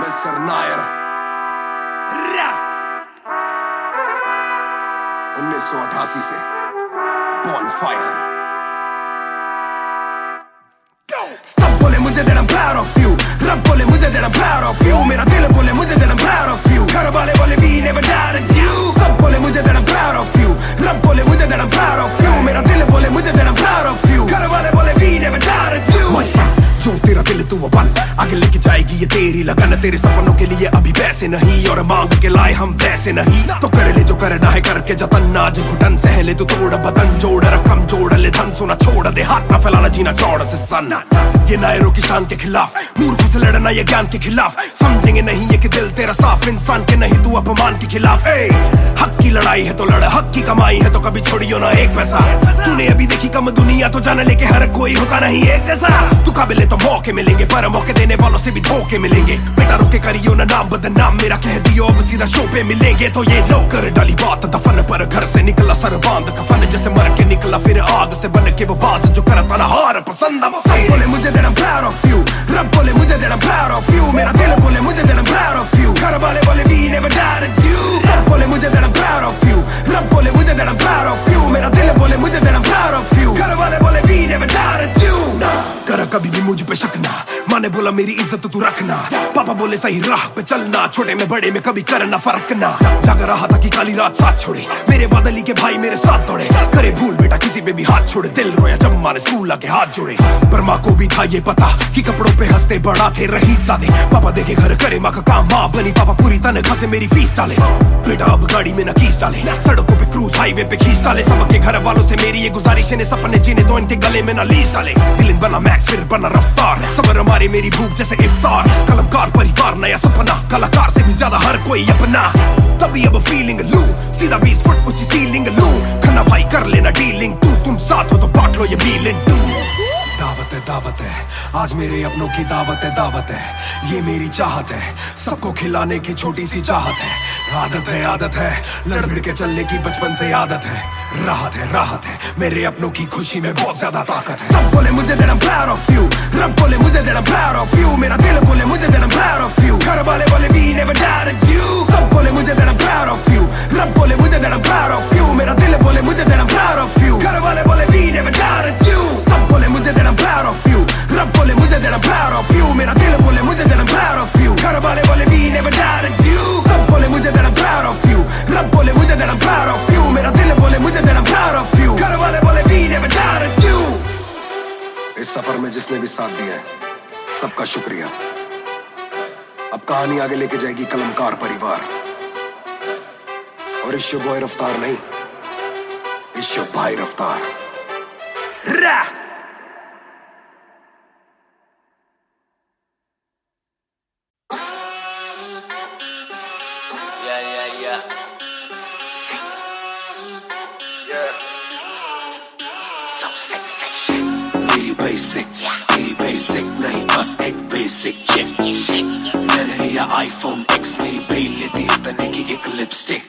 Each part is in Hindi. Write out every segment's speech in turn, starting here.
मिस्टर नायर 1988 से बॉनफायर। सब बोले मुझे that I'm proud of you, रब बोले मुझे that I'm proud of you, मेरा दिल बोले मुझे that I'm proud of you, घर वाले बोले we never doubted you। सब बोले मुझे that I'm proud of you, रब बोले मुझे that I'm proud of you, मेरा दिल बोले मुझे that I'm proud of you, घर वाले बोले we never doubted you। जो तेरा दिल तू वो बन, आगे लेके जाएगी ये तेरी लगन। तेरे सपनों के लिए अभी पैसे नहीं और मांग के लाए हम वैसे नहीं, तो कर ले जो करना है करके जतन। आज घुटन सहले तू तोड़ बदन, जोड़ रकम जोड़ ले धन, सोना छोड़ दे हाथ ना फैलाना जीना चौड़ से सन। ये नायरों की शान के खिलाफ, मूर्ख से लड़ना ये ज्ञान के खिलाफ। समझेंगे नहीं ये कि दिल तेरा साफ, इंसान के नहीं तू अपमान के खिलाफ। हक की लड़ाई है तो लड़, हक की कमाई है तो कभी छोड़ियो ना एक पैसा। तूने अभी देखी कम दुनिया तो जान लेके हर कोई होता नहीं एक जैसा। तू काबिल तो मौके मिलेंगे पर मौके देने वालों से भी धोखे मिलेंगे। बेटा रोके करियो ना नाम बदनाम, मेरा कह दियो अब सीधा शो पे मिलेंगे। तो ये लो कर डाली बात दफन पर, घर से निकला सर बांध कफन, जैसे मर के निकला फिर आग से बन के वो बाज जो करता ना हार पसंद। सब बोले मुझे that I'm proud of you, रब बोले मुझे that I'm proud of you, मेरा दिल बोले मुझे that I'm proud of you, घर वाले बोले we never doubted you। सब बोले मुझे that I'm proud of you, रब बोले मुझे that I'm proud of you, मेरा दिल बोले मुझे that I'm proud of you, घर वाले बोले we never doubted you। ना कर कभी भी मुझ पे शक ना, माँ ने बोला मेरी इज्जत तू रखना, पापा बोले सही राह पे चलना, छोटे में बड़े में कभी करना फर्क ना। जाग रहा था कि काली रात साथ छोड़े, मेरे बादली के भाई मेरे साथ दौड़े। करे भूल बेटा किसी पे भी हाथ छोड़े, दिल रोया जब माँ ने स्कूल आके हाथ जोड़े। पर माँ को भी था ये पता कि कपड़ों पे हंसते बड़ा थे रईस सादे। पापा देखे घर करे माँ का काम, माँ बनी पापा पूरी तनख्वाह से मेरी फीस डाले। बेटा अब गाड़ी में न कीस डाले, सड़कों पे क्रूज हाईवे पे खींच डाले। सबके घर वालों से मेरी ये गुजारिश है, सपने जीने तो इनके गले में न लीस डाले। दिल बना मैक्स फिर बना रफ्तार, सबर हमारे मेरी भूख जैसे इफ्तार। कलमकार परिवार नया सपना, कलाकार से भी ज्यादा हर कोई अपना। तभी अब फीलिंग लू, सीधा 20 फुट ऊंची सीलिंग लू। खन्ना भाई कर लेना डीलिंग, तुम साथ हो तो बांट लो ये मीलिंग। दावत है आज मेरे अपनों की दावत है, ये मेरी चाहत है, सबको खिलाने की छोटी सी चाहत है। आदत है लड़ भिड़ के चलने की बचपन से आदत है। राहत है मेरे अपनों की खुशी में बहुत ज्यादा ताकत है। सब बोले मुझे that I'm proud of you, रब बोले मुझे that I'm proud of you, मेरा दिल बोले मुझे that I'm proud of you, घर वाले बोले we never doubted you। सब बोले मुझे that I'm proud of you, रब बोले मुझे that I'm proud of you, मेरा दिल बोले मुझे that I'm proud of you, घर वाले बोले we never doubted you। सब बोले मुझे that I'm proud of you, रब बोले मुझे that I'm proud of you, मेरा दिल बोले मुझे that I'm proud of you, घर वाले बोले we never doubted you। सब बोले मुझे that I'm proud of you, रब बोले मुझे that I'm proud of you, मेरा दिल बोले मुझे that I'm proud of you, घर वाले बोले we never doubted you। इस सफर में जिसने भी साथ दिया है सबका शुक्रिया। अब कहानी आगे लेके जाएगी कलमकार परिवार, और इश्यो बॉय रफ्तार नहीं, इश्यो भाई रफ्तार। मेरी बेसिक नहीं बस एक बेसिक चिप। मैंने लिया iPhone X, मेरी बेल लेती उतने की एक लिपस्टिक।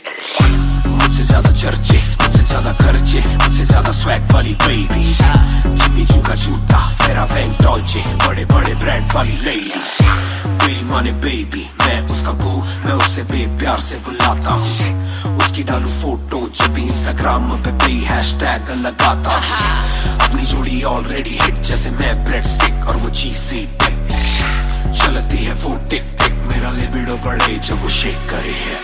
मुझसे ज्यादा चर्चे, मुझसे ज्यादा खर्चे, मुझसे ज्यादा स्वैग वाली बेबी। जिम्मी चू का जूता, फेरा वैन डॉल्चे, बड़े बड़े ब्रांड वाली लेडी। बेईमाने बेबी मैं उसका बू, मैं उसे बेप्यार से बुलाता हूँ। उसकी डालू फोटो जब इंस्टाग्राम पे हैशटैग लगाता हूँ। अपनी जोड़ी ऑलरेडी हिट जैसे मैं ब्रेड स्टिक और वो चीज़ी टिक। चलती है वो टिक टिक, मेरा लिबिडो बढ़े जब वो शेक करे है।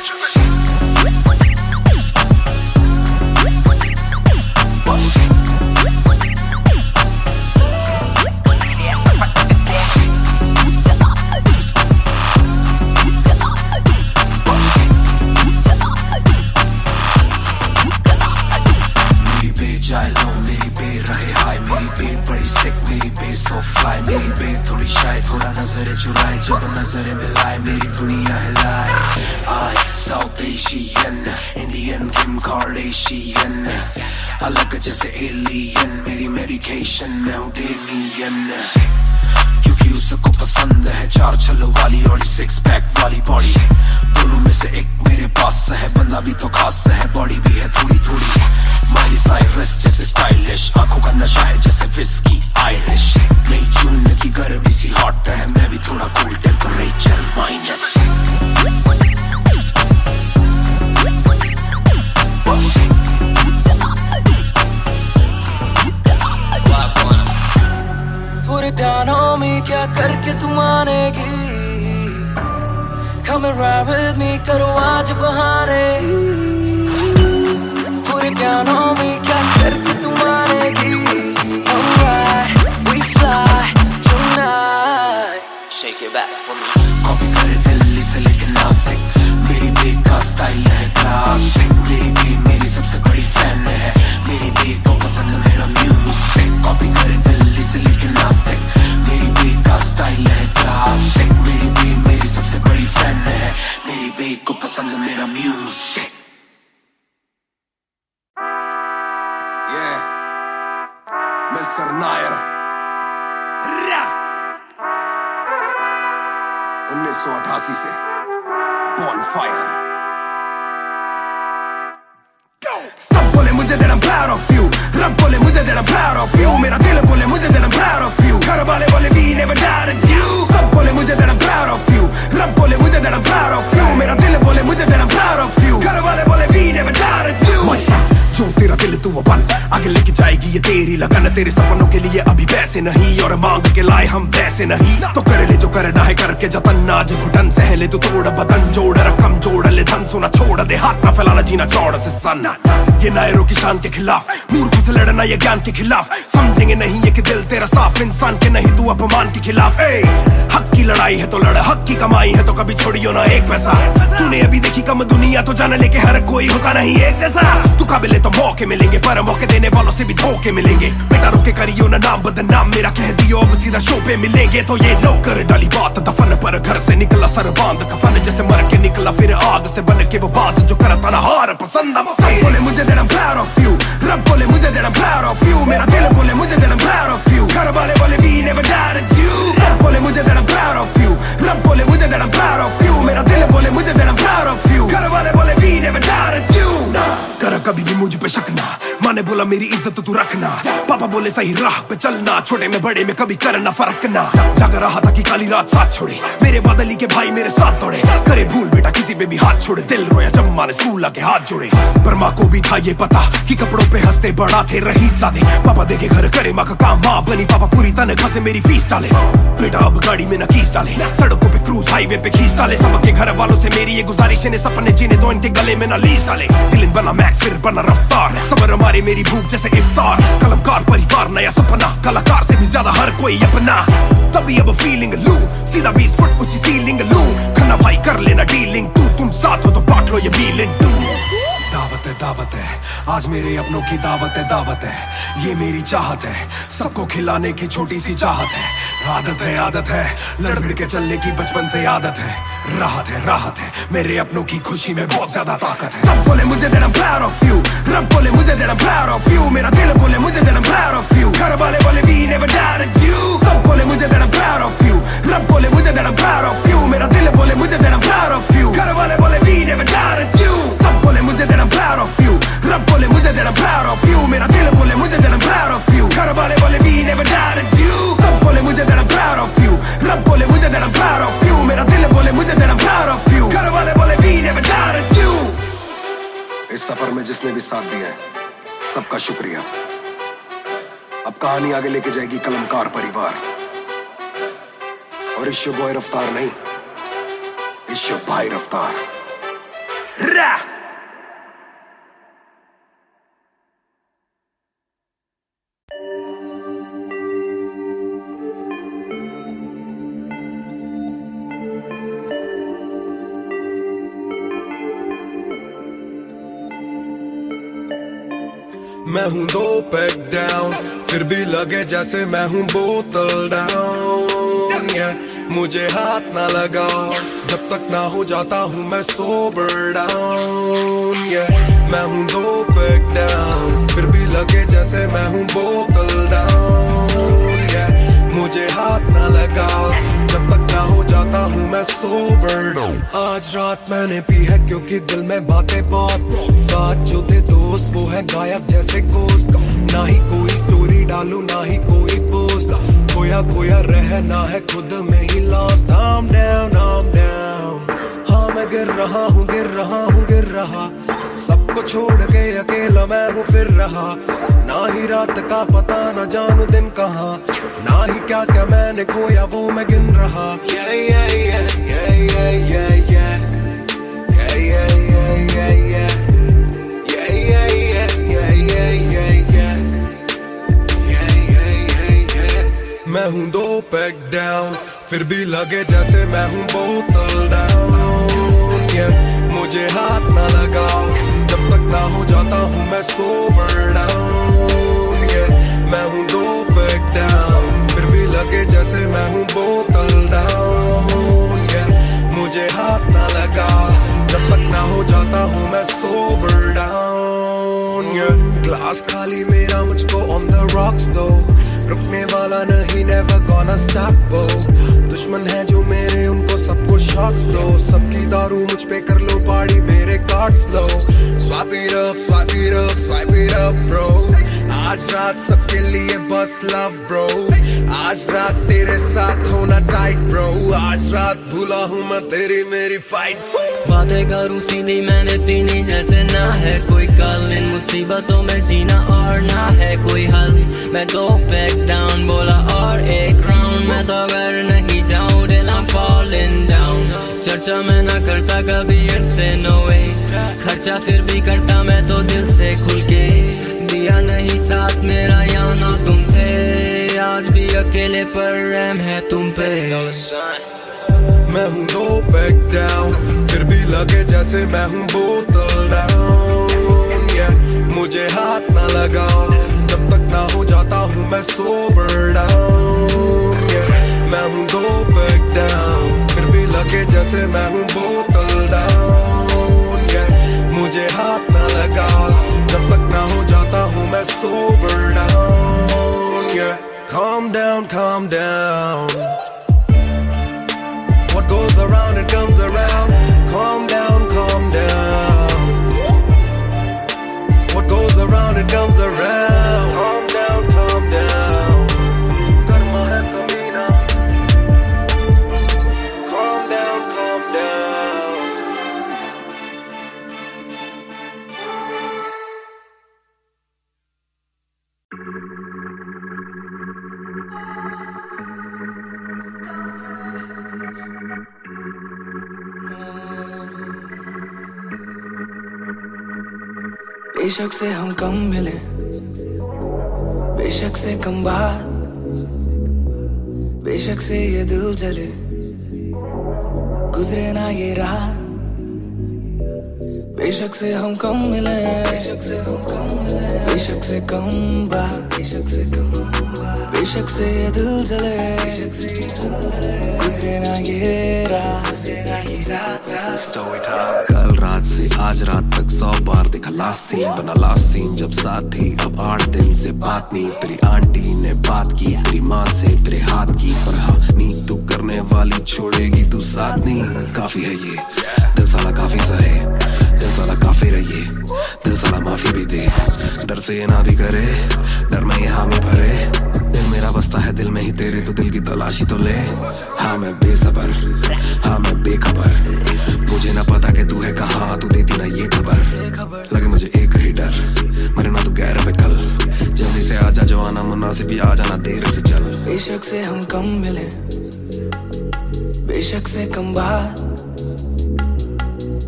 मेरी बे थोड़ी शाय, थोड़ा नजर चुराए, जब नजर मिलाए मेरी दुनिया हिलाए। आई साउथ एशियन, इंडियन किम कार्डेशियन, अलग जैसे एलियन, मेरी मेडिकेशन मैं हूँ डेलियन। क्योंकि उसको पसंद है 4 छल्लों वाली और 6 पैक वाली बॉडी। दोनों में से एक मेरे पास है, बंदा भी तो खास है, बॉडी भी है थोड़ी थोड़ी। माइली साइरस जैसे स्टाइलिश, आंखों का नशा है जैसे विस्की आयरिश। नई जून की गर्मी सी हॉट है, मैं भी थोड़ा down on me, क्या करके तू मानेगी? Come and ride with me, करो आज बहाने. Put it down on me, क्या करके तू मानेगी? Alright, we fly tonight. Shake it back for me. Copy करे दिल्ली से लेके नासिक, मेरी बेक का स्टाइल है क्लासिक. मेरी बेक मेरी सबसे बड़ी फैन है, मेरी बेक को पसंद मेरा म्यूजिक. कॉपी करे दिल्ली से लेके नासिक, मेरी बेक का स्टाइल है क्लासिक. मेरी बेक मेरी सबसे बड़ी फैन है, मेरी बेक को पसंद मेरा म्यूजिक. मिस्टर नायर 1988 से Bonfire. सब बोले मुझे that I'm proud of you, रब बोले मुझे that I'm proud of you, मेरा दिल बोले मुझे that I'm proud of you, घर वाले बोले we never doubted you. सब बोले मुझे that I'm proud of you, रब बोले मुझे that I'm proud of you, मेरा दिल बोले मुझे that I'm proud of you, घर वाले बोले we never doubted you. जो तेरा दिल तू वो बन, आगे लेके जाएगी ये तेरी लगन. तेरे सपनों के लिए अभी पैसे नहीं, और मांग के लाए हम पैसे नहीं. तो कर ले जो करना है करके जतन, आज घुटन सहले तू तोड़ बदन. जोड़ रकम जोड़ ले धन, सोना छोड़ दे हाथ ना फैलाना, जीना चौड़ से सन. ये नायरों की शान के खिलाफ, मूर्खों से लड़ना ये ज्ञान के खिलाफ. समझेंगे नहीं ये कि दिल तेरा साफ, इंसान के नहीं तू अपमान के खिलाफ. हक की लड़ाई है तो लड़, हक की कमाई है तो कभी छोड़ियो ना एक पैसा. तूने अभी देखी कम दुनिया, तो जान ले के हर कोई होता नहीं एक जैसा. तू काबिल तो मौके मिलेंगे, पर मौके देने वालों से भी धोखे मिलेंगे. बेटा रोके करियो ना नाम बदनाम, मेरा कह दियो अब सीधा शो पे मिलेंगे. तो ये लो कर डाली बात दफन पर, घर से निकला सर बांध कफन, जैसे मर के निकला फिर आग से बन के वो बाज जो करता ना हार पसंद. सब बोले मुझे that I'm proud of you, रब बोले मुझे that I'm proud of you, मेरा दिल बोले मुझे that I'm proud of you, घर वाले बोले we never doubted you. सब बोले मुझे that I'm proud of you, रब बोले मुझे that I'm proud of you, मेरा दिल बोले मुझे that I'm proud of you, घर वाले बोले we never doubted you. ना कर कभी भी मुझ पे शक ना, माँ ने बोला मेरी इज्जत तू रखना, पापा बोले सही राह पे चलना, छोटे में बड़े में कभी करना फर्क ना. जाग रहा था कि काली रात साथ छोड़े, मेरे बादली के भाई मेरे साथ दौड़े. करे भूल बेटा किसी पे भी हाथ छोड़े, दिल रोया जब माँ ने स्कूल आके हाथ जोड़े. पर माँ को भी था ये पता कि कपड़ों पे हंसते बड़ा थे रही सादे. पापा देखे घर करे माँ का काम, माँ बनी पापा पूरी तनख्वाह से मेरी फीस डाले. बेटा अब गाड़ी में न कीस डाले, सड़कों पे क्रूज हाईवे पे खींच डाले. सबके घर वालों से मेरी ये गुजारिश है, सपने जीने दो इनके गले में न लीस डाले. दिल बना मैक्स फिर बना रफ्तार, सबर हमारे मेरी भूख जैसे इफ्तार. कलमकार परिवार नया सपना, कलाकार से भी ज्यादा हर कोई अपना. तभी अब फीलिंग लू, सीधा 20 फुट ऊंची सीलिंग लू. खन्ना भाई कर लेना डीलिंग, तू तुम साथ हो तो बांट लो ये फीलिंग. दावत है आज मेरे अपनों की दावत है, ये मेरी चाहत है, सबको खिलाने की छोटी सी चाहत है. आदत है लड़ भिड़ के चलने की बचपन से आदत है. राहत है मेरे अपनों की खुशी में बहुत ज्यादा ताकत है. सब बोले मुझे that I'm proud of you, रब बोले मुझे that I'm proud of you, मेरा दिल बोले मुझे that I'm proud of you, घर वाले बोले we never doubted you. सब बोले मुझे that I'm proud of you, रब बोले मुझे that I'm proud of you, मेरा दिल बोले मुझे that I'm proud of you, घर वाले बोले we never doubted you. सब बोले मुझे that I'm proud of you, रब बोले मुझे that I'm proud of you, मेरा दिल बोले मुझे that I'm proud of you, घर वाले बोले we never doubted you. सब बोले मुझे that I'm proud of you, रब बोले मुझे that I'm proud of you, मेरा दिल बोले मुझे that I'm proud of you, घर वाले बोले we never doubted you. इस सफर में जिसने भी साथ दिया है सबका शुक्रिया. अब कहानी आगे लेके जाएगी कलमकार परिवार, और इश्यो बॉय रफ्तार नहीं, इश्यो भाई रफ्तार. रा मैं हूँ 2 पैक डाउन, फिर भी लगे जैसे मैं हूँ बोतल डाउन. मुझे हाथ ना लगाओ जब तक ना हो जाता हूँ मैं सोबर डाउन. मैं हूँ 2 पैक डाउन, फिर भी लगे जैसे मैं हूँ बोतल डाउन. मुझे हाथ ना लगाओ जब तक ना हो जाता हूँ मैं सोबर डाउन. आज रात मैंने पी है क्योंकि दिल में बातें बहुत, साथ जो थे दोस्त वो है गायब जैसे गोश्त. ना ही कोई स्टोरी डालूं ना ही कोई पोस्ट, खोया खोया रहना है खुद में ही लॉस्ट. I'm down. हाँ मैं गिर रहा हूँ सबको छोड़ के अकेला ना मैं हूँ फिर रहा, ना ही रात का पता न जानू दिन कहाँ, ना ही क्या क्या मैंने खोया वो मैं गिन रहा। Yeah, yeah, yeah, yeah, yeah, yeah, yeah. Yeah, yeah, yeah, yeah, yeah. Yeah, yeah, yeah, yeah, yeah, yeah, yeah. Yeah, yeah, yeah, yeah. मैं हूँ 2 पैक डाउन, फिर भी लगे जैसे मैं हूँ बोतल डाउन। Yeah, मुझे हाथ ना लगाओ जब तक ना हो जाता हूँ मैं सोबर डाउन। Yeah, मैं हूँ 2 पैक डाउन, फिर भी लगे जैसे मैं हूँ बोतल डाउन। Yeah, मुझे हाथ ना लगाओ जब तक ना हो जाता हूँ मैं सोबर डाउन। Yeah, ग्लास खाली मेरा मुझको on the rocks though, रुकने वाला नहीं never gonna stop वो। दुश्मन है जो मेरे उनको सबको शॉट्स दो, सबकी दारू मुझ पे कर लो पार्टी मेरे cards low. Swipe it up, swipe it up, swipe it up bro, आज रात सबके लिए बस love bro, आज रात तेरे साथ होना टाइट bro, आज रात भूला हूँ मैं तेरी मेरी फाइट। बातें करूँ सीधी मैंने पीनी जैसे ना है कोई कल, इन मुसीबतों में जीना और ना है कोई हल। मैं 2 पैक डाउन बोला और एक राउंड, मैं तो अगर नहीं जाऊँ दिल I'm falling down। चर्चा मैं ना करता कभी इनसे no way, खर्चा फिर भी करता मैं तो दिल से खुल के, दिया नहीं साथ मेरा यहाँ ना तुम थे, आज भी अकेले पर रहम है तुम पे। मैं हूँ 2 पैक डाउन, फिर भी लगे जैसे मैं हूँ बोतल डाउन। Yeah, मुझे हाथ ना लगाओ जब तक ना हो जाता हूँ मैं सोबर डाउन। Yeah, मैं हूँ 2 पैक डाउन, फिर भी लगे जैसे मैं हूँ बोतल डाउन। Yeah, मुझे हाथ ना लगाओ जब तक ना हो जाता हूँ मैं sober down. Yeah, calm down, calm down. What goes around it comes around. Calm down, calm down. What goes around it comes around. Calm down, calm down. Karma hai kamina. Calm down, calm down. बेशक से हम कम मिले, बेशक से कम बात, बेशक से ये दिल जले, गुजरे ना ये रात। बेशक से हम कम मिले, बेशक से हम कम मिले, बेशक से कम बात, बेशक से कम बात, बेशक से ये दिल जले, गुजरे ना ये रात, गुजरे ना ये रात रात। कल रात से आज रात तक 100 बार देखा लास्ट सीन, बना लास्ट सीन जब साथ थी, अब 8 दिन से बात नहीं। तेरी आंटी ने बात की तेरी माँ से तेरे हाथ की, पर हाँ नी तू करने वाली छोड़ेगी तू साथ नहीं। काफी है ये दिल साला काफी सहे, दिल साला काफी रहिए, दिल साला माफी भी दे, डर से ये ना भी करे, डर में ये हामी भरे। दिल मेरा बसता है दिल में ही तेरे, तो दिल की तलाशी तो ले। हाँ मैं बेसबर, हाँ मैं बेखबर, मुझे ना पता कि तू है कहाँ, तू देती ना ये खबर। लगे मुझे एक ही डर, मरे ना तू गैर पे कल, जल्दी से आजा जो आना मुनासिब, आ जाना देर से चल। बेशक से हम कम मिले, बेशक से कम बात,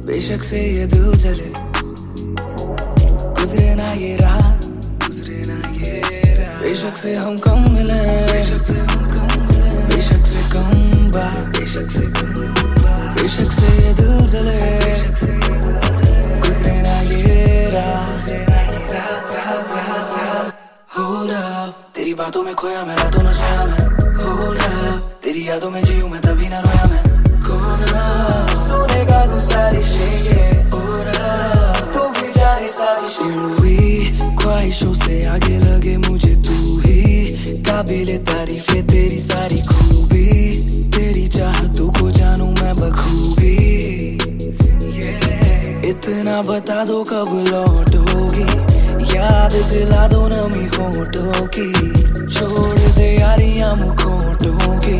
बेशक से ये दिल जले, गुजरे ना ये रात, गुजरे ना ये रात। बेशक से हम कम मिले, बेशक से हम कम मिले, बेशक से कम बात, बेशक से कम बात, बेशक से ये दिल जले, गुजरे ना ये रात, गुजरे ना ये रात रात रात रात। Hold up, तेरी बातों में खोया मैं, रातों न सोया मैं। Hold up, तेरी यादों में जीऊं मैं, तभी ना रोया मैं। कौन सोने का गुजारिश है ये, तू भी जाने साजिश हुई, ख्वाहिशों से आगे लगे मुझे तू ही, काबिले तारीफ है तेरी सारी खूबी, तेरी चाहतों को जानूं मैं बखूबी। इतना बता दो कब लौटोगी, याद दिला दो नमी होठों की, छोड़ दे यारियां मुखोटों की।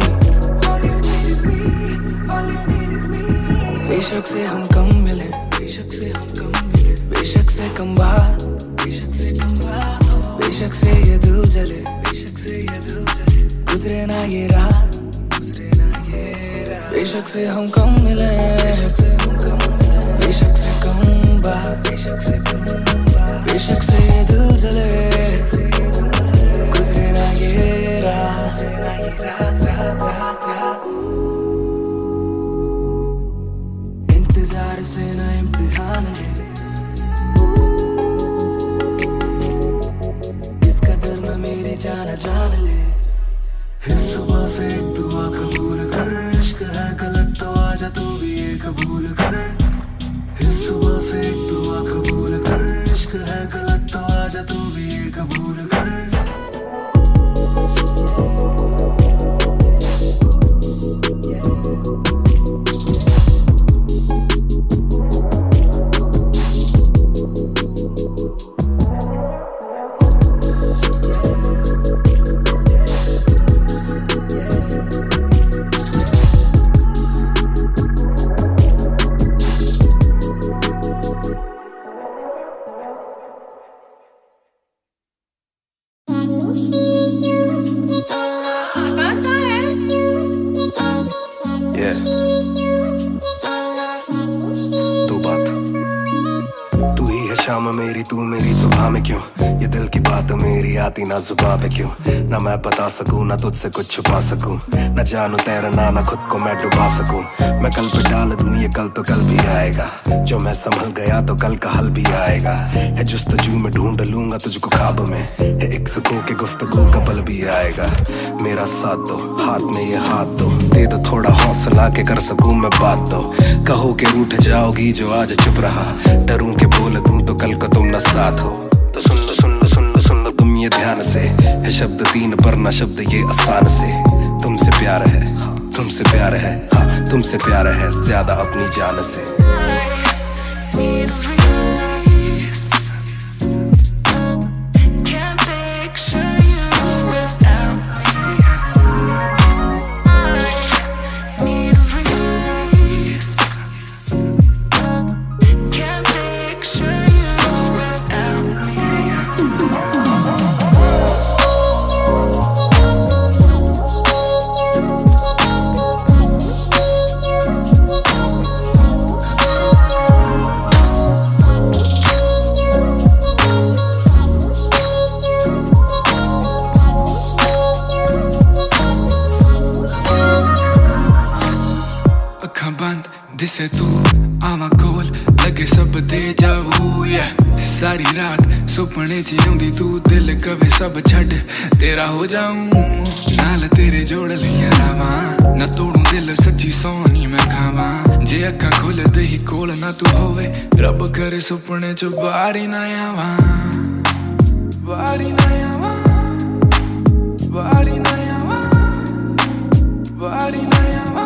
बेशक से हम कम मिले, बेशक से हम कम मिले, बेशक से कम बात, बेशक से हम कम मिले, बेशक से कम बात, बेशक से ये दिल जले, गुजरे ना ये रात, इंतजार से ना इम्तिहान ले, इस कदर ना मेरी जान जान ले। इस सुबह से एक दुआ कबूल कर, इश्क है गलत तो आजा तू भी ये कबूल कर। इस सुबह से एक दुआ कबूल कर, इश्क है गलत तो आजा तू भी ये कबूल कर। शाम मेरी तू मेरी सुबह में क्यों, ये दिल की बात मेरी आती ना जुबान पे क्यों। ना मैं बता सकूं ना तुझसे कुछ छुपा सकूं, ना जानू तैरना ना खुद को मैं डुबा सकूं। मैं कल पे डाल दूं ये कल तो कल भी आएगा, जो मैं संभल गया तो कल का हल भी आएगा। है जुस्तजू में ढूंढ लूंगा तुझको ख्वाब में, है एक सुकून के गुफ्तगू का पल भी आएगा। मेरा साथ दो हाथ में ये हाथ दो, दे दो थोड़ा हौसला के कर सकूं मैं बात दो। कहो के रूठ जाओगी जो आज चुप रहा, डरूं के बोल दूं तो कल को तुम न साथ हो। तो सुन लो सुन लो सुन लो सुन लो तुम ये ध्यान से, है शब्द तीन पर ना शब्द ये आसान से। तुमसे प्यार है तुमसे प्यार है, हाँ तुमसे प्यार है ज्यादा अपनी जान से। दिसे तू आवा कोल लगे सब दे जाऊ, सारी रात सुपने च आउंदी तू, दिल कवे सब छड़ तेरा हो जाऊं। नाल तेरे जोड़ लिया रावा, ना तोड़ू दिल सच्ची सोनी मैं खावा। जे अखा खुल दे ही कोल ना तू होवे, रब करे सुपने च बारी ना आवा, बारी ना आवा, बारी ना आवा, बारी ना आवा।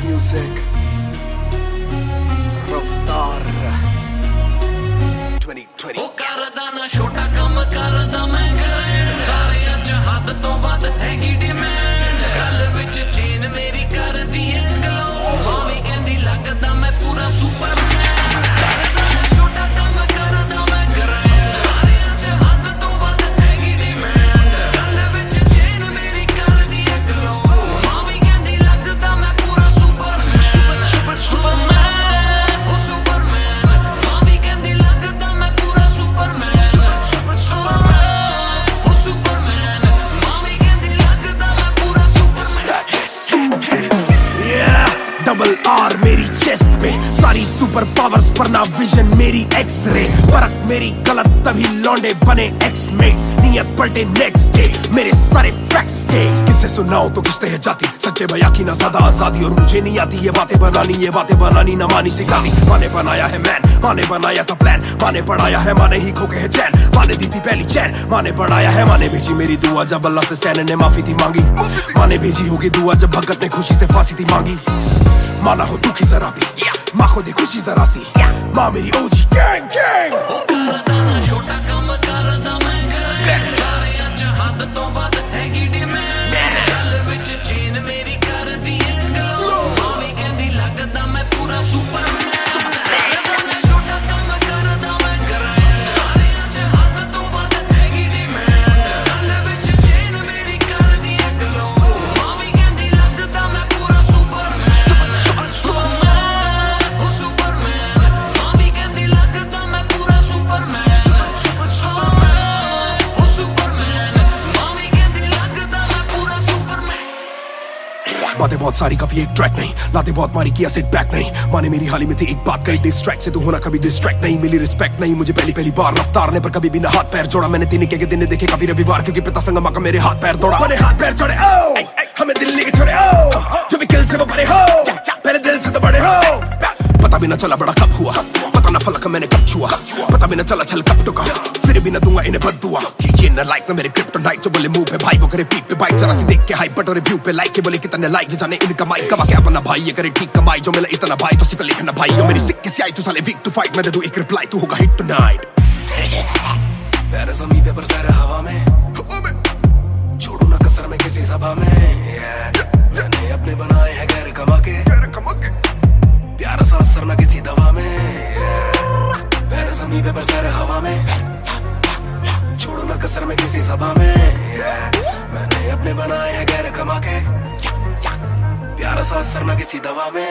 Music Raftar 2020 ओ करदा ना छोटा कम करदा मैं करे, सारे अज हद तो वध हैगी डिमांड। गल विच चेन मेरी कर दी है ग्लो, भावे कहंदी लगदा मैं पूरा सुपरमैन। छोटा कम करदा मैं करे, सारे अज हद तो सुपर पावर्स पर ना विजन मेरी एक्सरे, फर्क मेरी गलत तभी लौंडे बने एक्समेट्स, नियत पलटे नेक्स्ट डे मेरे सारे फैक्ट्स के। किससे सुनाओ तो किसते है जाती, सच्चे भैया की ना ज्यादा आजादी, और मुझे नहीं आती ये बातें बनानी ना मानी सिखाती। माने बनाया है मैन, माने बनाया था प्लान, माने पढ़ाया है, माने ही खो के है चैन, माने दी थी पहली चैन, माने बढ़ाया है, माने भेजी मेरी दुआ जब अल्लाह से स्टैन ने माफी थी मांगी, माने भेजी होगी दुआ जब भगत ने खुशी से फांसी थी मांगी। माना हो दुखी जरा भी, माँ को दे खुशी जरा सी, माँ मेरी ओजी गैंग गैंग। छोटा काम करदा मैं करे, सारे अज हद तो वध हैगी डिमांड, गल विच चेन मेरी कर दी ग्लो, मावी कहंदी लगदा मैं पूरा सुपरमैन। छोटा काम करदा मैं करे, सारे अज हद तो वध हैगी डिमांड, गल विच चेन मेरी कर दी ग्लो, मावी कहंदी लगदा मैं पूरा सुपरमैन। बातें बहुत सारी कभी एक ट्रैक नहीं, लाते बहुत मारी किया सिट बैक नहीं, माने मेरी हाल ही में थी एक बात कही, डिस्ट्रैक्ट से तू होना कभी डिस्ट्रैक्ट नहीं, मिली रिस्पेक्ट नहीं मुझे पहली बार, रफ्तार ने पर कभी भी ना हाथ पैर जोड़ा, मैंने तीन के दिन देखे काफी रविवार, क्योंकि पिता संगमा का मेरे हाथ पैर दौड़ा, मैंने हाथ पैर जोड़े ओ हमें दिल्ली के छोड़े ओ, जो भी किल से वो बड़े हो, मेरे दिल से तो बड़े हो। पता भी ना चला बड़ा कब हुआ, पता ना फलक मैंने कब छुआ, पता भी ना चला छल कब टुका, फिर भी ना दूंगा इन्हें बददुआ। ये ना लाइक ना मेरे क्रिप्टोनाइट, जो बोले मुंह पे भाई वो करे पीठ पे बाइक, जरा सी देख के हाइप बट और रिव्यू पे लाइक के बोले कितने लाइक, ये जाने इनका माइक कमा क्या बना भाई, ये करे ठीक कमाई, जो मिला इतना भाई तो सिक्का लिखना भाई, जो मेरी सिक्के से आई तू साले वीक टू फाइट, मैं दे दूं एक रिप्लाई तू होगा हिट टुनाइट। पैर ज़मीन पे बरसा रहा हवा में, छोड़ू ना कसर में किसी सभा में, मैंने अपने बनाए हैं गैर कमा के, प्यारा सा असर ना किसी दवा में, पैर ज़मीन पे बरसा रहा हवा में, छोड़ो ना कसर में किसी सभा में, मैंने अपने बनाए हैं गैर कमा के, प्यारा सा असर ना किसी दवा में।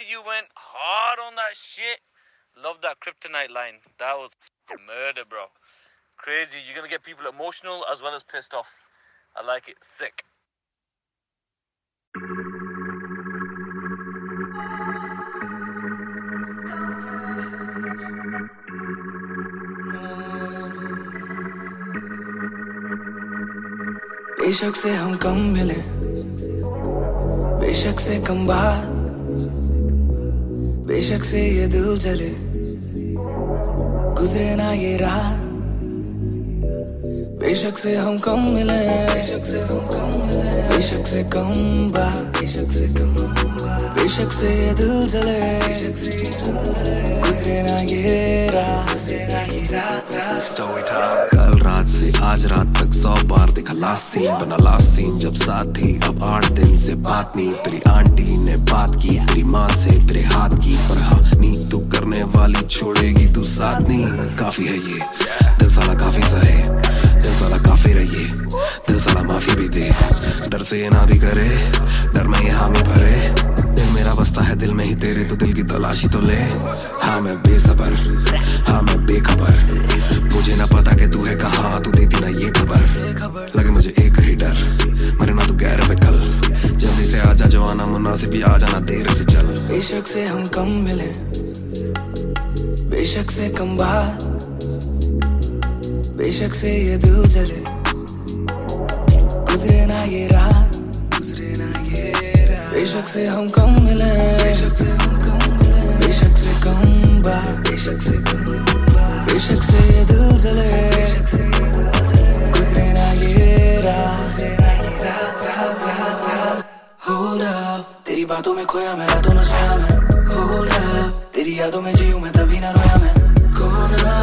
You went hard on that shit. Love that kryptonite line. That was murder, bro. Crazy. You're gonna get people emotional as well as pissed off. I like it. Sick. बेशक से हम कम मिले, बेशक से कम बात, बेशक से ये दिल जले, गुजरे ना ये रात, बेशक से हम कम मिले, बेशक से हम कम मिले, बेशक से कम बात, बेशक से कम बात, बेशक से ये दिल जले, गुजरे ना ये रात, स्टोरी टाइम। कल रात से आज रात तक 100 बार देखा लास्ट सीन, बना लास्ट सीन जब साथ थी, अब 8 दिन से बात नहीं, तेरी आंटी ने बात की, तेरी माँ से तेरे हाथ की, पर हाँ नी तू करने वाली छोड़ेगी तू साथ नहीं, काफी है ये दिल साला काफी सहे, दिल साला काफी रहिए, दिल साला माफी भी दे, डर से ये ना भी करे, डर में ये हामी भरे, दिल मेरा बसता है दिल में ही तेरे, तो दिल की तलाशी तो ले। हाँ मैं बेसबर, हाँ मैं बेखबर, मुझे ना पता कि तू है कहाँ, तू देती ना ये खबर, लगे मुझे एक ही डर, मरे ना तू गैर पे कल, जल्दी से आजा जो आना मुनासिब ही आ जाना देर से चल। बेशक से हम कम मिले, बेशक से कम बात, बेशक से ये दिल जले, गुजरे ना ये रात, गुजरे ना ये रात, बेशक से हम कम मिले, बेशक से हम कम मिले, बेशक से कम बात, बेशक से कम बात, बेशक से ये दिल जले, गुजरे ना ये रात, गुजरे ना ये रात, रात रात रात। Hold up, तेरी बातों में खोया मैं, रातों न सोया मैं, Hold up, तेरी यादों में जीऊं मैं तभी ना रोया मैं, कोना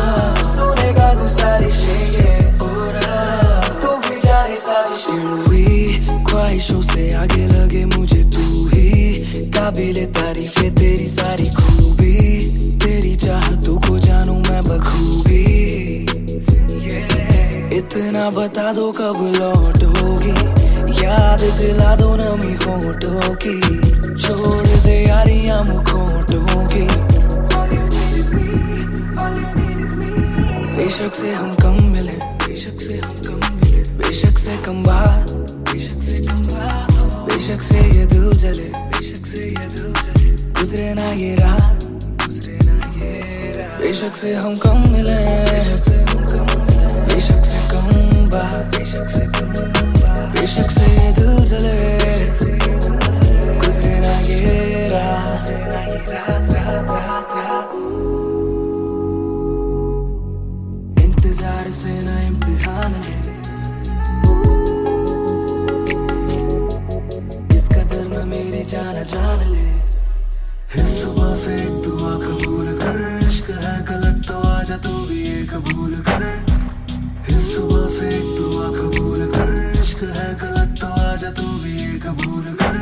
सोने का गुजारिश है, तू भी जाने साजिश हुई, ख्वाहिशों से आगे लगे मुझे तू ही, काबिले तारीफ है तेरी सारी खूबी, तेरी चाहत इतना बता दो कब लौटोगी, याद दिला दो नमी होठों की, छोड़ दे यारियां मुखोटों की। बेशक से हम कम मिले, बेशक से हम कम मिले, बेशक से कम बात, बेशक से कम बात, बेशक से ये दिल जले, बेशक से ये दिल जले, गुजरे ना ये रात, गुजरे ना ये रात। बेशक से हम कम मिले, बेशक से हम कम मिले, बेशक से कम बात, बेशक से कम बात, बेशक से ये दिल जले, गुजरे ना ये रात, रात रात रात रात। इंतजार से ना इम्तिहान ले, इस कदर ना मेरी जान जान ले। इस सुबह से एक दुआ कबूल कर, इश्क है गलत तो आजा तू भी ये कबूल कर। इस सुबह से एक दुआ कबूल कर, इश्क है गलत तो आजा तू भी ये कबूल कर।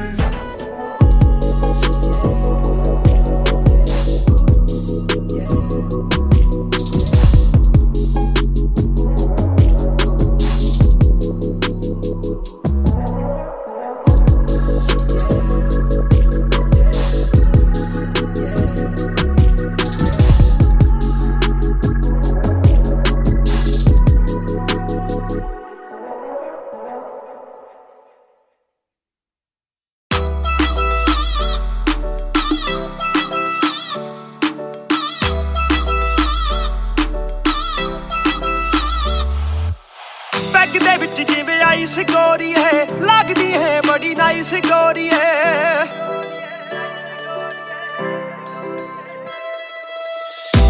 ਦੇ ਵਿੱਚ ਜਿਵੇਂ ਆਈਸ ਗੋਰੀ ਹੈ, ਲੱਗਦੀ ਹੈ ਬੜੀ ਨਾਈਸ ਗੋਰੀ ਹੈ।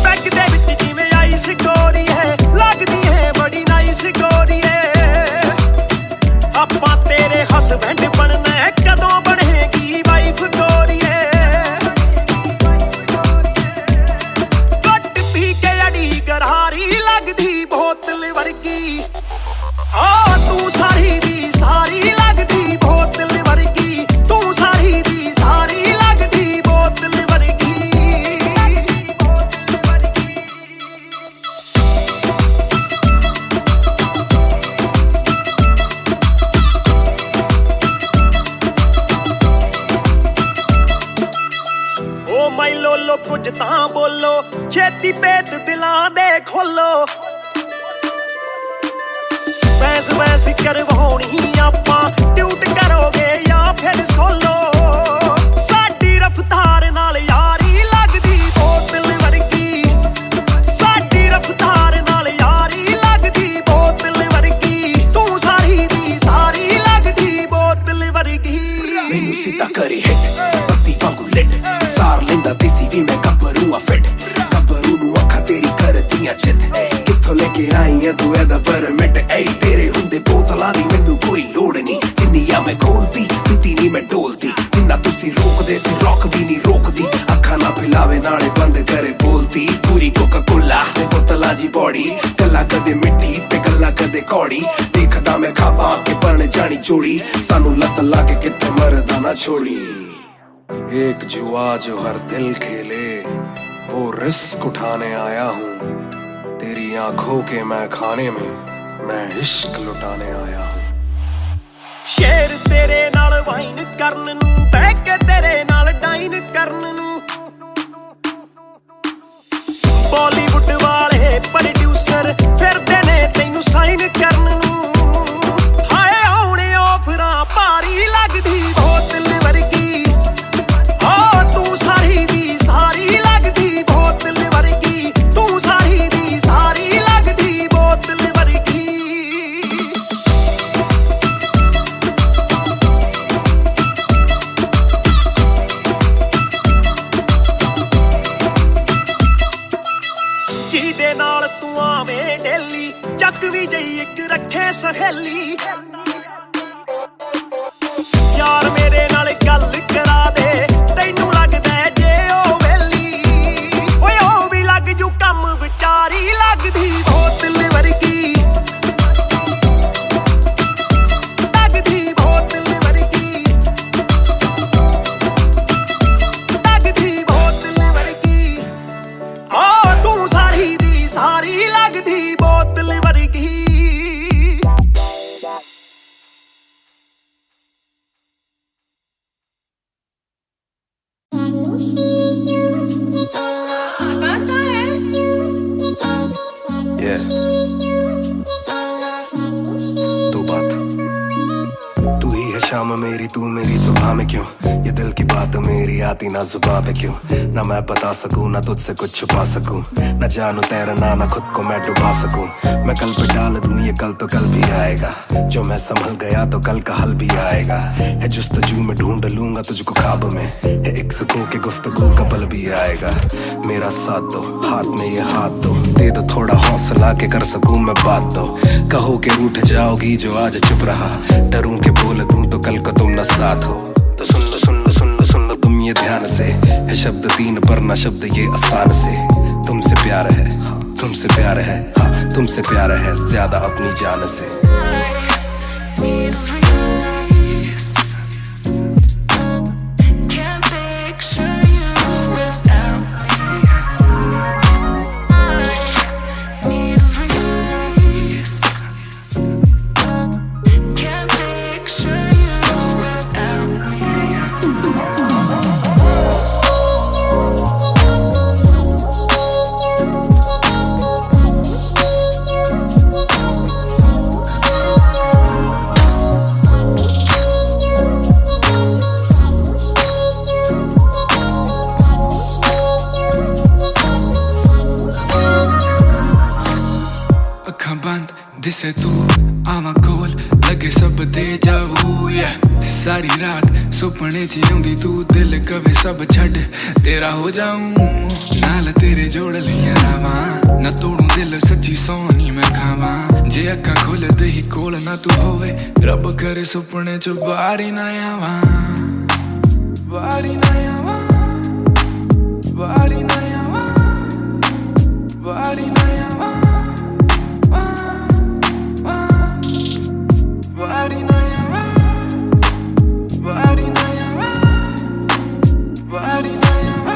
ਪੈਗ ਦੇ ਵਿੱਚ ਜਿਵੇਂ ਆਈਸ ਗੋਰੀ ਹੈ, ਲੱਗਦੀ ਹੈ ਬੜੀ ਨਾਈਸ ਗੋਰੀ ਹੈ। ਆਪਾਂ ਤੇਰੇ ਹਸਬੈਂਡ ਬਣਨਾ ਹੈ, ਕਦੋਂ ਬਣੇਗੀ ਵਾਈਫ ਗੋਰੀ ਹੈ। ਘੁੱਟ ਪੀ ਕੇ ਅੜੀ ਗਰਾਰੀ ਲੱਗਦੀ ਬੋਤਲ ਵਰਗੀ, ਆ ਤੂੰ ਸਾਰੀ ਦੀ ਸਾਰੀ ਲੱਗਦੀ ਬੋਤਲ ਵਰਗੀ, ਤੂੰ ਸਾਰੀ ਦੀ ਸਾਰੀ ਲੱਗਦੀ ਬੋਤਲ ਵਰਗੀ। ਓ ਮਾਈ ਲੋਲੋ ਕੁਝ ਤਾਂ ਬੋਲੋ, ਛੇਤੀ ਭੇਤ ਦਿਲਾਂ ਦੇ ਖੋਲੋ। ਬੈਸ ਬੈਸ ਕਰਵਾਉਣੀ ਆਪਾਂ, ਟਿਊਟ ਕਰੋਗੇ ਜਾਂ ਫਿਰ ਸੋਲੋ। ਸਾਡੀ ਰਫਤਾਰ ਨਾਲ ਯਾਰੀ ਲੱਗਦੀ ਬੋਤਲ ਵਰਗੀ, ਸਾਡੀ ਰਫਤਾਰ ਨਾਲ ਯਾਰੀ ਲੱਗਦੀ ਬੋਤਲ ਵਰਗੀ, ਤੂੰ ਸਾਰੀ ਦੀ ਸਾਰੀ ਲੱਗਦੀ ਬੋਤਲ ਵਰਗੀ। ਮੈਨੂੰ ਸਿੱਧਾ ਕਰੇ ਹਿੱਟ, ਬੱਤੀ ਵਾਂਗੂ ਲਿਟ, ਸਾਰ ਲੈਂਦਾ ਦੇਸੀ ਵੀ ਮੈਂ ਗੱਭਰੂ ਆ ਫਿੱਟ। ਗੱਭਰੂ ਨੂੰ ਅੱਖਾਂ ਤੇਰੀ ਕਰਦੀਆਂ ਚਿੱਤ, ਕਿੱਥੋਂ ਲੈ ਕੇ ਆਈ ਆ ਤੂੰ ਇਹਦਾ ਪਰਮਿਟ। ਏ ਤੇਰੇ ਹੁੰਦੇ ਬੋਤਲਾਂ ਦੀ ਮੈਨੂੰ ਕੋਈ ਲੋੜ ਨਹੀਂ, ਜਿੰਨੀਆਂ ਮੈਂ ਖੋਲਦੀ ਪੀਤੀ ਨਹੀਂ ਮੈਂ ਡੋਲਦੀ। ਜਿੰਨਾ ਤੁਸੀਂ ਰੋਕਦੇ ਸੀ ਰੋਕ ਵੀ ਨਹੀਂ ਰੋਕਦੀ, ਅੱਖਾਂ ਨਾ ਪਿਲਾਵੇ ਨਾਲੇ ਬੰਦ ਕਰੇ ਬੋਲਦੀ। ਪੂਰੀ ਕੋਕਾ ਕੋਲਾ ਤੇ ਬੋਤਲਾਂ ਜੀ ਬੋੜੀ, ਗੱਲਾਂ ਕਦੇ ਮਿੱਠੀ ਤੇ ਗੱਲਾਂ ਕਦੇ ਕੌੜੀ। ਦੇਖਦਾ ਮੈਂ ਖਾਬਾਂ ਕੇ ਬਣ ਜਾਣੀ ਚੋੜੀ, ਸਾਨੂੰ ਲੱਤ ਲਾ ਕੇ ਕਿਤੇ ਮਰਦਾ ਨਾ ਛੋੜੀ। एक जुआ जो हर दिल खेले, वो रिस्क उठाने आया हूँ। तेरी आंखों के मैं खाने में, मैं इश्क लुटाने आया हूँ। ਸ਼ੇਰ ਤੇਰੇ ਨਾਲ ਵਾਈਨ ਕਰਨ ਨੂੰ, ਬਹਿ ਕੇ ਤੇਰੇ ਨਾਲ ਡਾਈਨ ਕਰਨ ਨੂੰ। ਬਾਲੀਵੁੱਡ ਵਾਲੇ ਪ੍ਰੋਡਿਊਸਰ ਫਿਰਦੇ ਨੇ ਤੈਨੂੰ ਸਾਈਨ ਕਰਨ ਨੂੰ। ਹਾਏ ਆਉਣੇ ਆਫਰਾਂ ਭਾਰੀ ਲੱਗਦੀ ਬੋਤਲ ਵਰਗੀ, ਆ ਤੂੰ ਸਾਰੀ ਦੀ ਸਾਰੀ ਲੱਗਦੀ ਬੋਤਲ ਵਰਗੀ, ਤੂੰ ਸਾਰੀ ਦੀ ਸਾਰੀ ਲੱਗਦੀ ਬੋਤਲ ਵਰਗੀ। ਜਿਹਦੇ ਨਾਲ ਤੂੰ ਆਵੇਂ ਡੇਲੀ, ਚੱਕ ਵੀ ਜਈ ਇੱਕ ਰੱਖੇ ਸਹੇਲੀ। ਯਾਰ ਮੇਰੇ ਨਾਲ ਗੱਲ ਕਰਾ ਦੇ, ਤੈਨੂੰ ਲੱਗਦਾ ਜੇ ਉਹ ਵੇਲੀ। ਓਏ ਉਹ ਵੀ ਲੱਗ ਜੂ ਕੰਮ, ਵਿਚਾਰੀ ਲੱਗਦੀ ਬੋਤਲ ਵਰਗੀ, ਲੱਗਦੀ ਬੋਤਲ ਵਰਗੀ, ਲੱਗਦੀ ਬੋਤਲ ਵਰਗੀ। ਆ ਤੂੰ ਸਾਰੀ ਦੀ ਸਾਰੀ ਲੱਗਦੀ ਬੋਤਲ ਵਰਗੀ। शाम मेरी तू मेरी सुबह में क्यों, ये दिल की बात मेरी आती ना जुबां पे क्यों, ना मैं बता सकूं ना तुझसे कुछ छुपा सकूं, ना जानू तैरना ना खुद को मैं डुबा सकूं। मैं कल पे डाल दूं ये कल तो कल भी आएगा, जो मैं संभल गया तो कल का हल भी आएगा। है जुस्तजू में ढूंढ लूंगा तुझको ख्वाब में, है एक सुकून के गुफ्तगू का पल भी आएगा। मेरा साथ दो हाथ में ये हाथ दो, दे दो थोड़ा हौसला के कर सकूं मैं बात दो। कहो के रूठ जाओगी जो आज चुप रहा, डरूं के बोल दूं तो कल को तुम न साथ हो। तो सुन लो सुन लो सुन लो सुन लो तुम ये ध्यान से, है शब्द तीन पर ना शब्द ये आसान से। तुमसे प्यार है हाँ, तुमसे प्यार है हाँ, तुमसे प्यार है ज्यादा अपनी जान से। दिसे तू आवा कोल लगे सब दे जावू सारी रात सुपने च आउंदी तू, दिल कवे सब छड़ तेरा हो जाऊं, नाल तेरे जोड़ लिया रावा, ना तोड़ू दिल सच्ची सोनी मैं खावा। जे अखा खोल दे ही कोल ना तू होवे, रब करे सुपने च बारी ना आवा, बारी ना आवा, बारी ना आवा, बारी ना आवा, बारी ना आवा, बारी ना आवा, बारी ना आवा।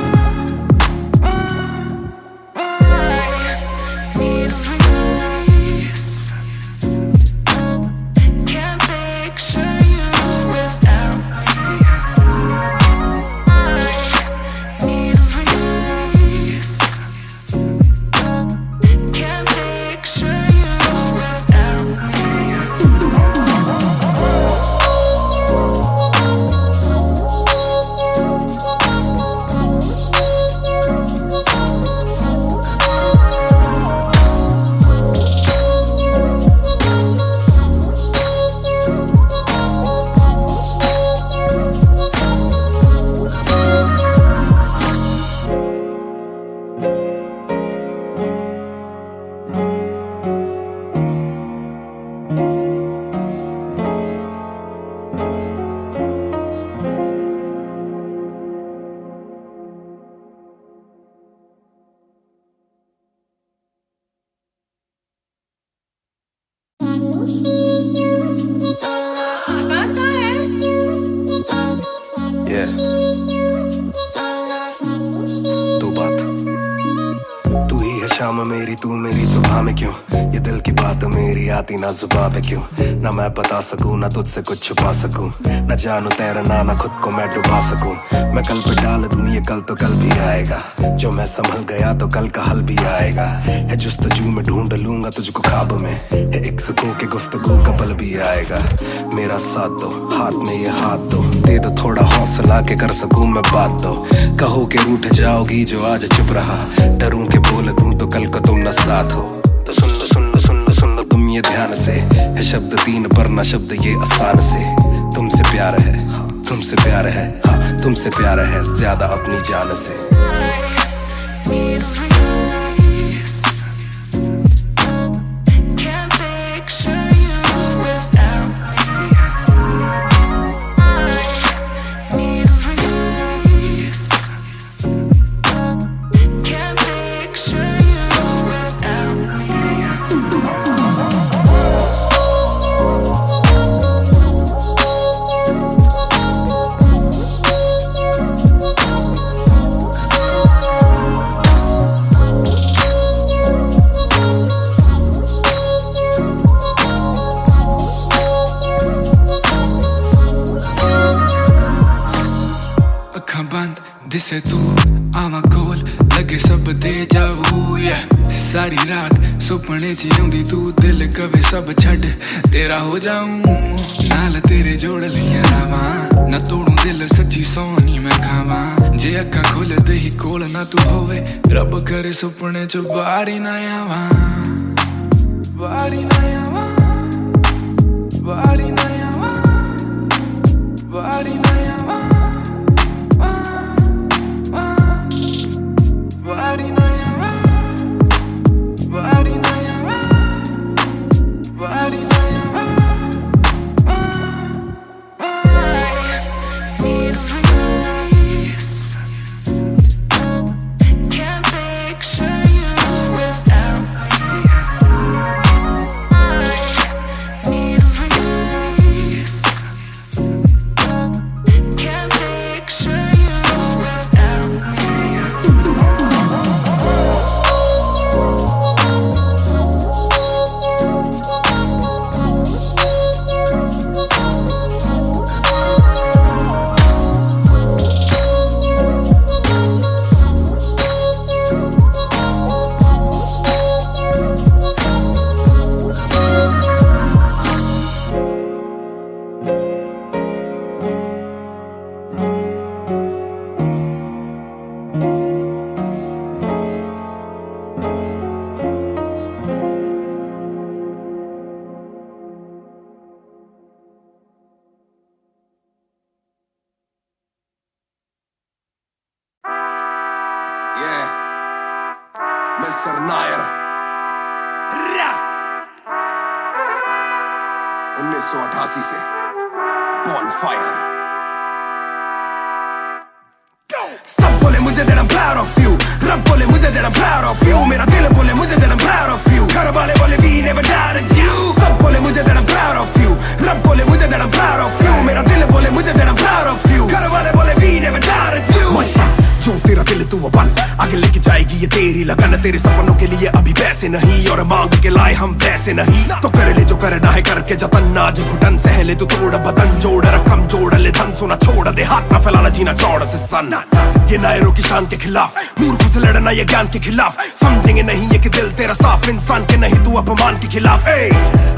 शाम मेरी तू मेरी सुबह में क्यों, ये दिल की बात मेरी आती ना जुबां पे क्यों, ना मैं बता सकूं ना तुझसे कुछ छुपा सकूं, ना जानू तैरना ना खुद को मैं डुबा सकूं। मैं कल पे डाल दूं ये कल तो कल भी आएगा, जो मैं संभल गया तो कल का हल भी आएगा। है जुस्तजू में ढूंढ लूंगा तुझको ख्वाब में, है एक सुकून के गुफ्तगू का पल भी आएगा। मेरा साथ दो हाथ में ये हाथ दो, दे दो थोड़ा हौसला के कर सकूं मैं बात दो। कहो के रूठ जाओगी जो आज चुप रहा, डरूं के बोल दूं तो कल को तुम न साथ हो। तो सुन लो सुन लो सुन लो सुन लो तुम ये ध्यान से, है शब्द तीन पर ना शब्द ये आसान से। तुमसे प्यार है हाँ, तुमसे प्यार है हाँ, तुमसे प्यार है ज्यादा अपनी जान से। दिसे तू आवा कोल लगे सब दे जावू सारी रात सुपने च आउंदी तू दिल कवे सब छड़ तेरा हो जाऊं नाल तेरे जोड़ लिया रावा ना तोड़ू दिल सच्ची सोनी मैं खावा जे अक्खां खुलदे ही कोल ना तू होवे रब करे सुपने च बारी ना आवा बारी ना आवा बारी ना आवा बारी ना आवा बारी ना आवा बारी ना आवा बारी ना आवा Mr. Nair 1988 से Bonfire सब बोले मुझे that I'm proud of you, रब बोले मुझे that I'm proud of you, मेरा दिल बोले मुझे that I'm proud of you, घर वाले बोले we never doubted you. सब बोले मुझे that I'm proud of you, रब बोले मुझे that I'm proud of you, मेरा दिल बोले मुझे that I'm proud of you, घर वाले बोले we never doubted you. जो तेरा दिल तू वो बन आगे लेके जाएगी ये तेरी लगन तेरे सपनों के लिए अभी पैसे नहीं और मांग के लाए हम पैसे नहीं तो कर ले जो करना है करके जतन आज घुटन सहले तू तोड़ बदन जोड़ रकम जोड़ ले धन सोना छोड़ दे हाथ ना फैलाना जीना चौड़ से सन ये नायरों की शान के खिलाफ मूर्ख से लड़ना ये ज्ञान के खिलाफ समझेंगे नहीं ये कि दिल तेरा साफ इंसान के नहीं तू अपमान के खिलाफ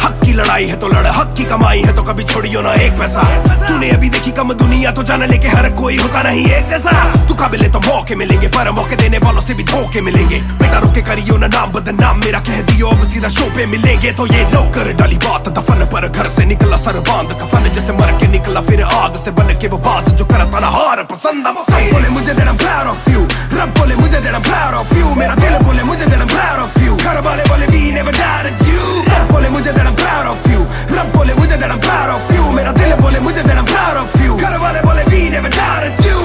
हक की लड़ाई है तो लड़ हक की कमाई है तो कभी छोड़ियो ना एक पैसा तूने अभी देखी कम दुनिया तो जान लेके हर कोई होता नहीं एक जैसा तू काबिल तो मौके मिलेंगे पर मौके देने वालों से भी धोखे मिलेंगे बेटा रोके करियो ना नाम बदनाम मेरा कह दियो अब सीधा शो पे मिलेंगे तो ये लोग कर डाली बात दफन पर घर से निकला सर बांध कफन जैसे मर के निकला फिर आग से बन के वो बाज जो करता ना हार पसंद सब बोले मुझे that I'm proud of you, रब बोले मुझे that I'm proud of you, मेरा दिल बोले मुझे that I'm proud of you, घर वाले बोले we never doubted you. सब बोले मुझे that I'm proud of you, रब बोले मुझे that I'm proud of you, मेरा दिल बोले मुझे that I'm proud of you, घर वाले बोले we never doubted you.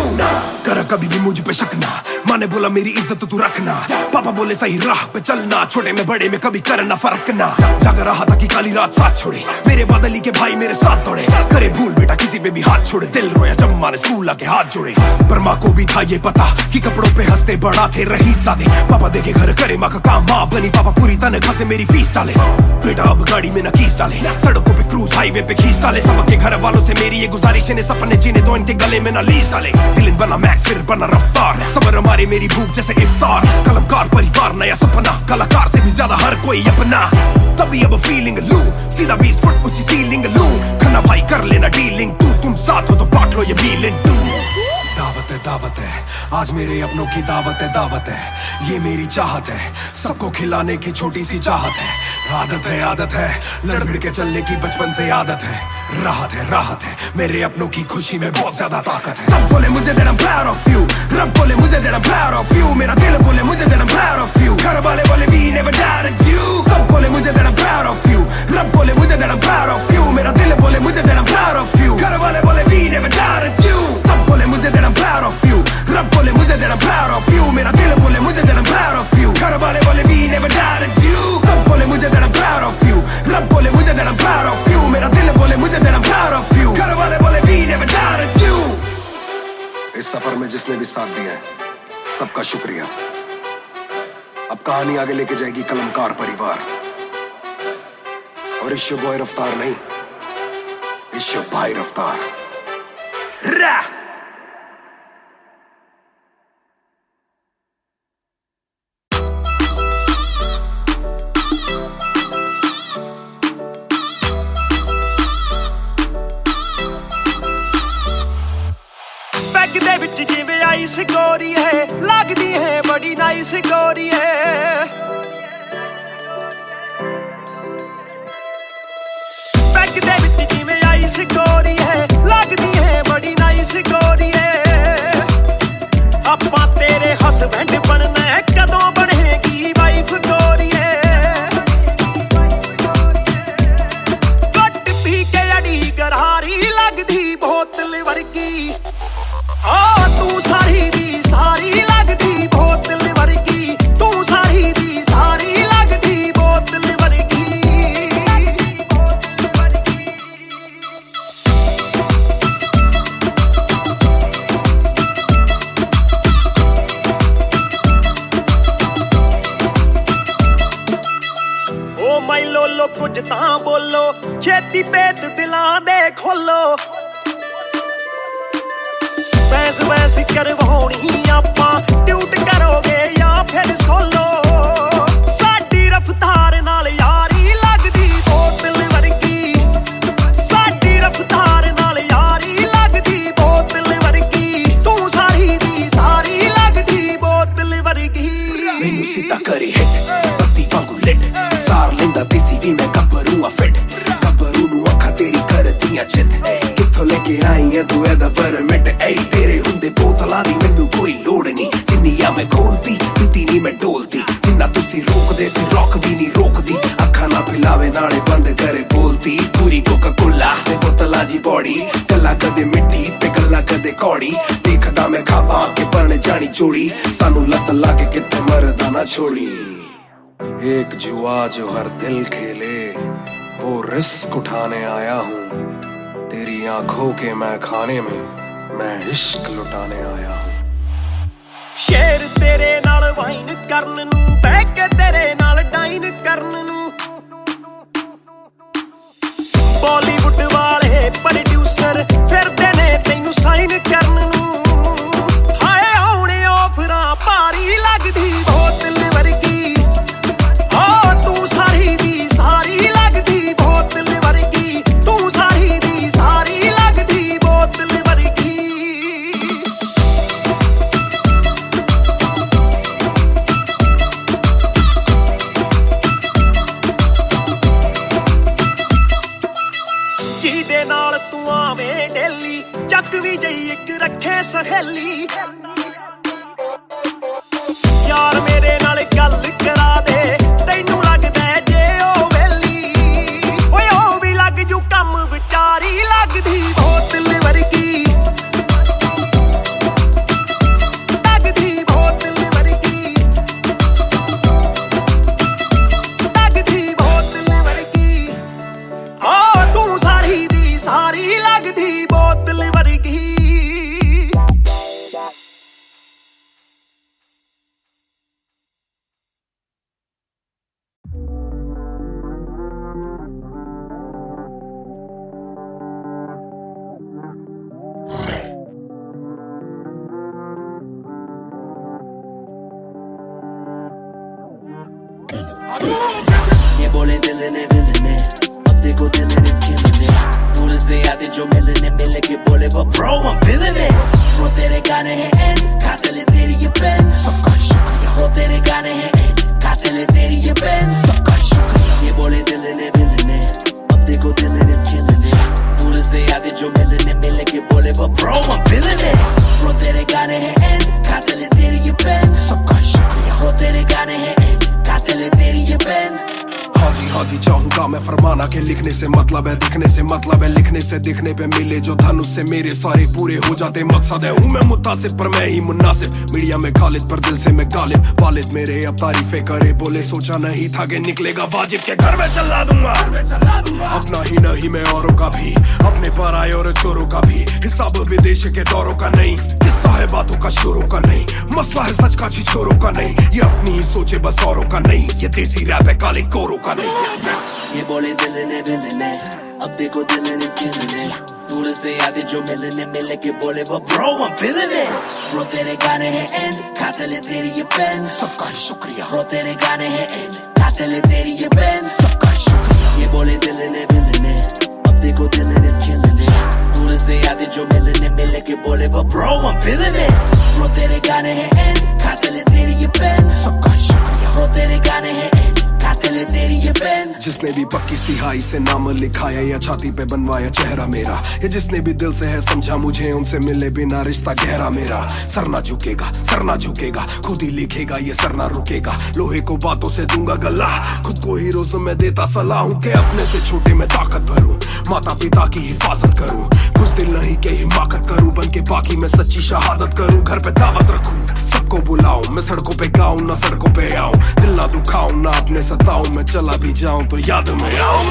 कर कभी भी मुझ पे शक ना माँ ने बोला मेरी इज्जत तू रखना पापा बोले सही राह पे चलना छोटे में बड़े में कभी करना फर्क ना जाग रहा था कि काली रात साथ छोड़े मेरे बादली के भाई मेरे साथ दौड़े करे भूल बेटा किसी पे भी हाथ छोड़े दिल रोया जब माँ ने स्कूल आके हाथ जोड़े पर माँ को भी था ये पता कि कपड़ों पे हंसते बड़ा थे रही सादे पापा देखे घर करे माँ का काम माँ बनी पापा पूरी तनख्वाह से मेरी फीस डाले बेटा अब गाड़ी में नकीस डाले सड़कों पे क्रूज हाईवे पे खींच डाले सबके घर वालों से मेरी ये गुजारिश है सपने जीने तो इनके गले में ना लीस डाले दिल बना मैक्स फिर बना रफ्तार सबर हमारी मेरी भूख जैसे इफ्तार कलमकार परिवार नया सपना कलाकार से भी ज्यादा हर कोई अपना तभी अब फीलिंग लू सीधा 20 फुट ऊंची सीलिंग लू खन्ना भाई कर लेना डीलिंग तुम साथ हो तो बांट लो ये मीलिंग दावत है आज मेरे अपनों की दावत है ये मेरी चाहत है सबको खिलाने की छोटी सी चाहत है आदत है लड़ भिड़ के चलने की बचपन से आदत है राहत है मेरे अपनों की खुशी में बहुत ज्यादा ताकत है सब बोले मुझे that I'm proud of you, रब बोले मुझे that I'm proud of you, मेरा दिल बोले मुझे that I'm proud of you, घर वाले बोले we never doubted you. सब बोले मुझे that I'm proud of you, रब बोले मुझे that I'm proud of you, मेरा दिल बोले मुझे that I'm proud of you, घर वाले बोले we never doubted you. सब बोले मुझे that I'm proud of you, रब बोले मुझे that I'm proud of you, मेरा दिल बोले मुझे that I'm proud of you, घर वाले बोले we never doubted you. सब बोले मुझे that I'm proud of you, रब बोले मुझे that I'm proud of you, मेरा दिल बोले मुझे that I'm proud of you, घर वाले बोले we never doubted you. इस सफर में जिसने भी साथ दिया है सबका शुक्रिया अब कहानी आगे लेके जाएगी कलमकार परिवार और इश्यो बॉय रफ्तार नहीं इश्यो भाई रफ्तार ਵਿੱਚ ਜਿਵੇਂ ਆਈਸ ਗੋਰੀ ਹੈ ਲੱਗਦੀ ਹੈ ਬੜੀ ਨਾਈਸ ਗੋਰੀ ਹੈ ਬੈਗ ਦੇ ਵਿੱਚ ਜਿਵੇਂ ਆਈਸ ਗੋਰੀ ਹੈ ਲੱਗਦੀ ਹੈ ਬੜੀ ਨਾਈਸ ਗੋਰੀ ਹੈ ਆਪਾਂ ਤੇਰੇ ਹਸਬੈਂਡ ਬਣਨਾ ਹੈ ਕਦੋਂ ਬਣੇਗੀ ਵਾਈਫ ਗੋਰੀ ਹੈ ਕੱਟ ਪੀ ਕੇ ਅੜੀ ਗਰਾਰੀ ਲੱਗਦੀ ਬੋਤਲ ਵਰਗੀ ਆ ਤੂੰ ਸਾਰੀ ਦੀ ਸਾਰੀ ਲੱਗਦੀ ਬੋਤਲ ਵਰਗੀ ਤੂੰ ਸਾਰੀ ਦੀ ਸਾਰੀ ਲੱਗਦੀ ਬੋਤਲ ਵਰਗੀ ਓ ਮਾਈ ਲੋਲੋ ਕੁਝ ਤਾਂ ਬੋਲੋ ਛੇਤੀ ਭੇਤ ਦਿਲਾਂ ਦੇ ਖੋਲੋ ਬੈਸ ਬੈਸ ਕਰਵਾਉਣੀ ਆਪਾਂ ਟਿਊਟ ਕਰੋਗੇ ਜਾਂ ਫਿਰ ਸੋਲੋ ਸਾਡੀ ਰਫਤਾਰ ਨਾਲ ਯਾਰੀ ਲੱਗਦੀ ਬੋਤਲ ਵਰਗੀ ਸਾਡੀ ਰਫਤਾਰ ਨਾਲ ਯਾਰੀ ਲੱਗਦੀ ਬੋਤਲ ਵਰਗੀ ਤੂੰ ਸਾਰੀ ਦੀ ਸਾਰੀ ਲੱਗਦੀ ਬੋਤਲ ਵਰਗੀ ਮੈਨੂੰ ਸਿੱਧਾ ਕਰੀ ਹਿੱਟ ਬੱਤੀ ਵਾਂਗੂ ਲਿਟ ਸਾਰ ਲੈਂਦਾ ਦੇਸੀ ਵੀ ਮੈਂ ਗੱਭਰੂ ਆ ਫਿੱਟ ਗੱਭਰੂ ਨੂੰ ਅੱਖਾਂ ਤੇਰੀ ਕਰਦੀਆਂ ਚਿੱਤ ਕਿੱਥੋਂ ਲੈ ਕੇ ਆਈ ਐ ਤੂੰ ਇਹਦਾ ਪਰਮਿਟ ਐ ਤੇਰੇ ਹੁੰਦੇ ਬੋਤਲਾਂ ਦੀ ਮੈਨੂੰ ਕੋਈ ਲੋੜ ਨਹੀਂ ਜਿੰਨੀ ਆ ਮੈਂ ਖੋਲਦੀ ਪੀਤੀ ਨਹੀਂ ਮੈਂ ਡੋਲਦੀ ਜਿੰਨਾ ਤੁਸੀਂ ਰੋਕਦੇ ਸੀ ਰੋਕ ਵੀ ਨਹੀਂ ਰੋਕਦੀ ਅੱਖਾਂ ਨਾ ਪਿਲਾਵੇ ਨਾਲੇ ਬੰਦ ਕਰੇ ਬੋਲਦੀ ਪੂਰੀ ਕੋਕਾ ਕੋਲਾ ਤੇ ਬੋਤਲਾਂ ਜੀ ਬੋਡੀ ਗੱਲਾਂ ਕਦੇ ਮਿੱਟੀ ਤੇ ਗੱਲਾਂ ਕਦੇ ਕੌੜੀ ਦੇਖਦਾ ਮੈਂ ਖਾਬਾਂ ਕੇ ਬਣ ਜਾਣੀ ਚੋੜੀ ਸਾਨੂੰ ਲੱਤ ਲਾ ਕੇ ਕਿੱਥੇ ਮਰਦਾ ਨਾ ਛੋੜੀ एक जुआ जो हर दिल खेले वो रिस्क उठाने आया हूँ तेरी आंखों के मैं खाने में मैं इश्क लुटाने आया हूँ ਸ਼ੇਰ ਤੇਰੇ ਨਾਲ ਵਾਈਨ ਕਰਨ ਨੂੰ ਬਹਿ ਕੇ ਤੇਰੇ ਨਾਲ ਡਾਈਨ ਕਰਨ ਨੂੰ ਬਾਲੀਵੁੱਡ ਵਾਲੇ ਪ੍ਰੋਡਿਊਸਰ ਫਿਰਦੇ ਨੇ ਤੈਨੂੰ ਸਾਈਨ ਕਰਨ ਨੂੰ ਹਾਏ ਆਉਣੇ ਆਫਰਾਂ ਭਾਰੀ ਲੱਗਦੀ ਬੋਤਲ ਵਰਗੀ ਤੂੰ ਸਾਰੀ ਦੀ ਸਾਰੀ ਲੱਗਦੀ ਬੋਤਲ ਵਰਗੀ ਤੂੰ ਸਾਰੀ ਦੀ ਸਾਰੀ ਲੱਗਦੀ ਬੋਤਲ ਵਰਗੀ ਜਿਹਦੇ ਨਾਲ ਤੂੰ ਆਵੇਂ ਡੇਲੀ ਚੱਕ ਵੀ ਜਈ ਇੱਕ ਰੱਖੇ ਸਹੇਲੀ ਯਾਰ ਮੇਰੇ ਨਾਲ ਗੱਲ ਕਰਾ ਦੇ ਤੈਨੂੰ ਲੱਗਦਾ ਜੇ ਉਹ ਵੇਲੀ ਓਏ ਉਹ ਵੀ ਲੱਗ ਜੂ ਕੰਮ ਵਿਚਾਰੀ ਲੱਗਦੀ ਬੋਤਲ ਵਰਗੀ ਲੱਗਦੀ ਬੋਤਲ ਵਰਗੀ ਲੱਗਦੀ ਬੋਤਲ ਵਰਗੀ ਆ ਤੂੰ ਸਾਰੀ ਦੀ ਸਾਰੀ ਲੱਗਦੀ ਬੋਤਲ ਵਰਗੀ ये बोले दिल ने विल ने अब देखो दिल is killing it दूर से आते जो मिलने मिल के बोले वो bro I'm feeling it bro तेरे गाने हैं एंड कातिल तेरी ये पेन सबका शुक्रिया bro तेरे गाने हैं एंड कातिल तेरी ये पेन सबका शुक्रिया ये बोले दिल ने विल ने अब देखो दिल is killing it दूर से आते जो मिलने मिल के बोले वो bro I'm feeling it bro तेरे गाने हैं एंड कातिल तेरी ये पेन सबका शुक्रिया bro तेरे गाने हैं एंड कातिल तेरी ये पेन हाँ जी चाहूंगा मैं फरमाना के लिखने से मतलब है दिखने से मतलब है लिखने से दिखने पे मिले जो धनुष से मेरे सारे पूरे हो जाते मकसद है हूँ मैं मुतासिब पर मैं ही मुनासिब मीडिया में खालिद पर दिल से मैं गालिब वालिद मेरे अब तारीफे करे बोले सोचा नहीं था कि निकलेगा वाजिब के घर में चला दूंगा अपना ही नहीं मैं औरों का भी अपने पर आए और चोरों का भी हिसाब विदेश के दौरों का नहीं किस्सा है बातों का शोरों का नहीं मसला है सच का छिछोरों का नहीं ये अपनी ही सोचे बस औरों का नहीं ये देसी रैप है काले कोरों का नहीं ये बोले दिल ने विल ने अब देखो दिल is killing it दूर से आते जो मिलने मिल के बोले वो bro I'm feeling it bro तेरे गाने हैं एंड कातिल तेरी ये पेन सबका शुक्रिया bro तेरे गाने हैं एंड कातिल तेरी ये पेन सबका शुक्रिया ये बोले दिल ने विल ने अब देखो दिल is killing it दूर से आते जो मिलने मिल के बोले वो bro I'm feeling it. Bro तेरे गाने हैं एंड खाते ले तेरी ये पेन. सबका शुक्रिया. Bro तेरे गाने हैं एंड खाते ले तेरी ये पेन. जिसने भी पक्की सिहाई से नाम लिखाया या छाती पे बनवाया चेहरा मेरा, या जिसने भी दिल से है समझा मुझे उनसे मिले बिना रिश्ता गहरा मेरा. सर ना झुकेगा, सर ना झुकेगा, खुद ही लिखेगा ये सर ना रुकेगा. लोहे को बातों से दूंगा गला, खुद को ही रोज में देता सलाह हूं कि अपने से छोटे में ताकत भरूं, माता पिता की हिफाजत करूं. कुछ दिल नहीं के हिमाकत करूं, बन के बाकी मैं सच्ची शहादत करूं. घर पे दावत रखूं, सबको बुलाऊं, मैं सड़कों पे गाऊं ना सड़कों पे आऊं. दिल ना दुखाऊं ना अपने सताऊं, मैं चला भी जाऊं तो याद में आऊं.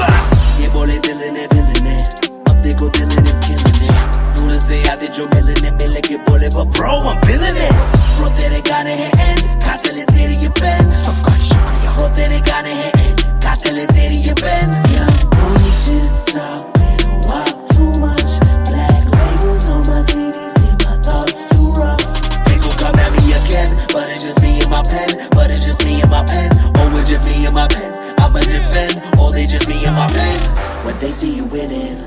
ये बोले दिल ने अब देखो दिल ने killing it. दूर से आते जो मिलने के बोले but bro I'm feeling it. Bro तेरे गाने हैं एंड खाते ले तेरी ये पेन. सबका शुक्रिया. Bro तेरे गाने हैं एंड खाते ले तेरी ये pen. Yeah, boy just talking a while too much. Black labels on my CDs, see my thoughts too rough. They gon' come at me again, but it's just me and my pen. But it's just me and my pen. Oh, it's just me and my pen. I'ma defend. Oh, they just me and my pen. When they see you winning,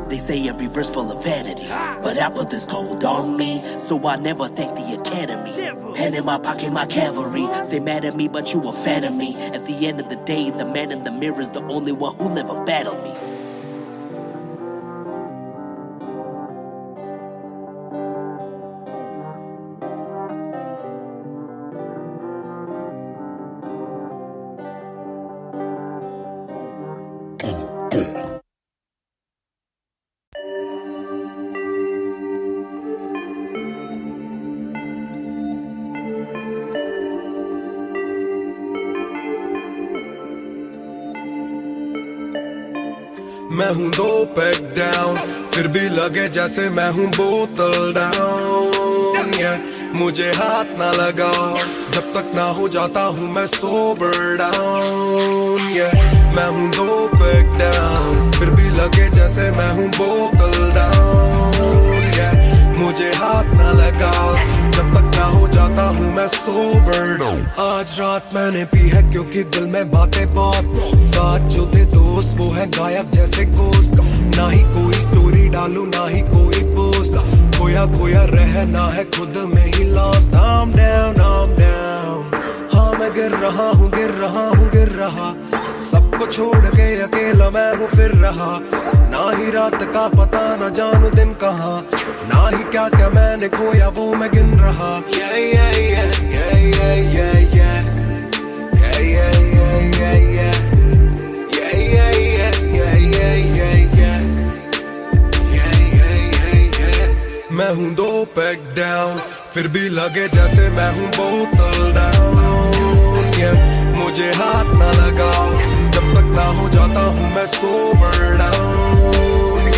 they say every verse full of vanity. But I put this gold on me, so I never thank the academy. Pen in my pocket, my cavalry. Stay mad at me, but you a fan of me. At the end of the day, the man in the mirror is the only one who never battled me. मैं हूँ 2 पैक डाउन, फिर भी लगे जैसे मैं हूँ बोतल डाउन. मुझे हाथ ना लगाओ जब तक ना हो जाता हूँ मैं सोबर डाउन. मैं हूँ 2 पैक डाउन, फिर भी लगे जैसे मैं हूँ बोतल डाउन. मुझे हाथ ना लगाओ जब तक ना हो जाता हूँ मैं सोबर डाउन. आज रात मैंने पी है क्योंकि दिल में बातें बहुत. साथ जो थे दोस्त वो है गायब जैसे गोश्त. ना ही कोई स्टोरी डालूं ना ही कोई पोस्ट. खोया खोया रहना है खुद में he lost. I'm down, I'm down. हाँ मैं गिर रहा हूँ गिर रहा हूँ गिर रहा. सबको छोड़ के अकेला मैं हूँ फिर रहा. ना ही रात का पता ना जानू दिन कहाँ. ना ही क्या क्या मैंने खोया वो मैं गिन रहा. Yeah, yeah, yeah, yeah, yeah, yeah, yeah. Yeah, yeah, yeah, yeah, yeah. Yeah, yeah, yeah, yeah, yeah, yeah, yeah. Yeah, yeah, yeah, yeah. मैं हूँ 2 पैक डाउन, फिर भी लगे जैसे मैं हूँ बोतल डाउन. मुझे हाथ ना लगाओ जब तक ना हो जाता हूँ मैं सोबर डाउन.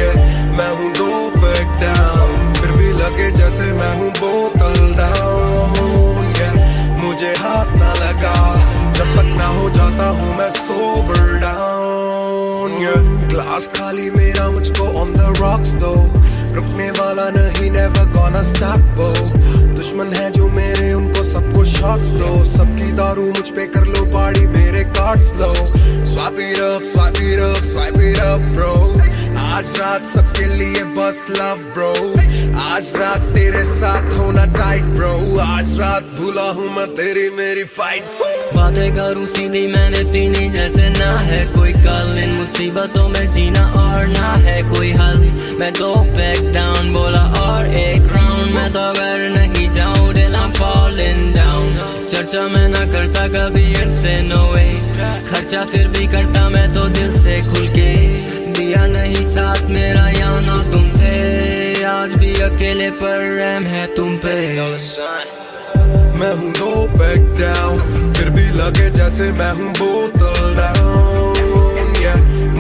मैं हूँ 2 पैक डाउन, फिर भी लगे जैसे मैं हूँ बोतल डाउन. मुझे हाथ ना लगाओ जब तक ना हो जाता हूँ मैं सोबर डाउन. ग्लास खाली मेरा मुझको on the rocks though. रुकने वाला नहीं never gonna stop वो. दुश्मन है जो मेरे उनको सबको शॉट्स दो. सबकी दारू मुझ पे कर लो पार्टी मेरे cards low. Swipe it up, swipe it up, swipe it up bro. आज रात सबके लिए बस love bro. आज रात तेरे साथ होना tight bro. आज रात भूला हूँ मैं तेरी मेरी fight. बातें करूँ सीधी मैंने पीनी जैसे ना है कोई कल. इन मुसीबतों में जीना और ना है कोई हल. मैं 2 पैक डाउन बोला और 1 राउंड. मैं तो घर नहीं जाऊँ दिल I'm falling down. चर्चा मैं ना करता कभी इनसे no way. खर्चा फिर भी करता मैं तो दिल से खुल के. दिया नहीं साथ मेरा या ना तुम थे. आज भी अकेले पर रहम है तुम पे. मैं हूँ 2 पैक डाउन, फिर भी लगे जैसे मैं हूँ बोतल डाउन.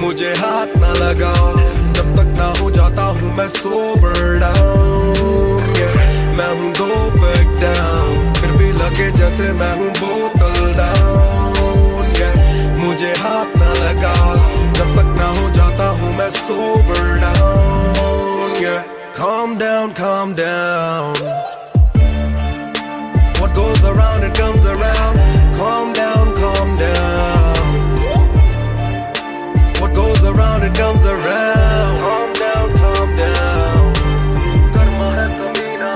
मुझे हाथ ना लगाओ जब तक ना हो जाता हूँ मैं सोबर डाउन. मैं हूँ 2 पैक डाउन, फिर भी लगे जैसे मैं हूँ बोतल डाउन. मुझे हाथ ना लगाओ जब तक ना हो जाता हूँ मैं sober down. Calm down, calm down. What goes around, it comes around. Calm down, calm down. What goes around, it comes around. Calm down, calm down. Karma hai kamina.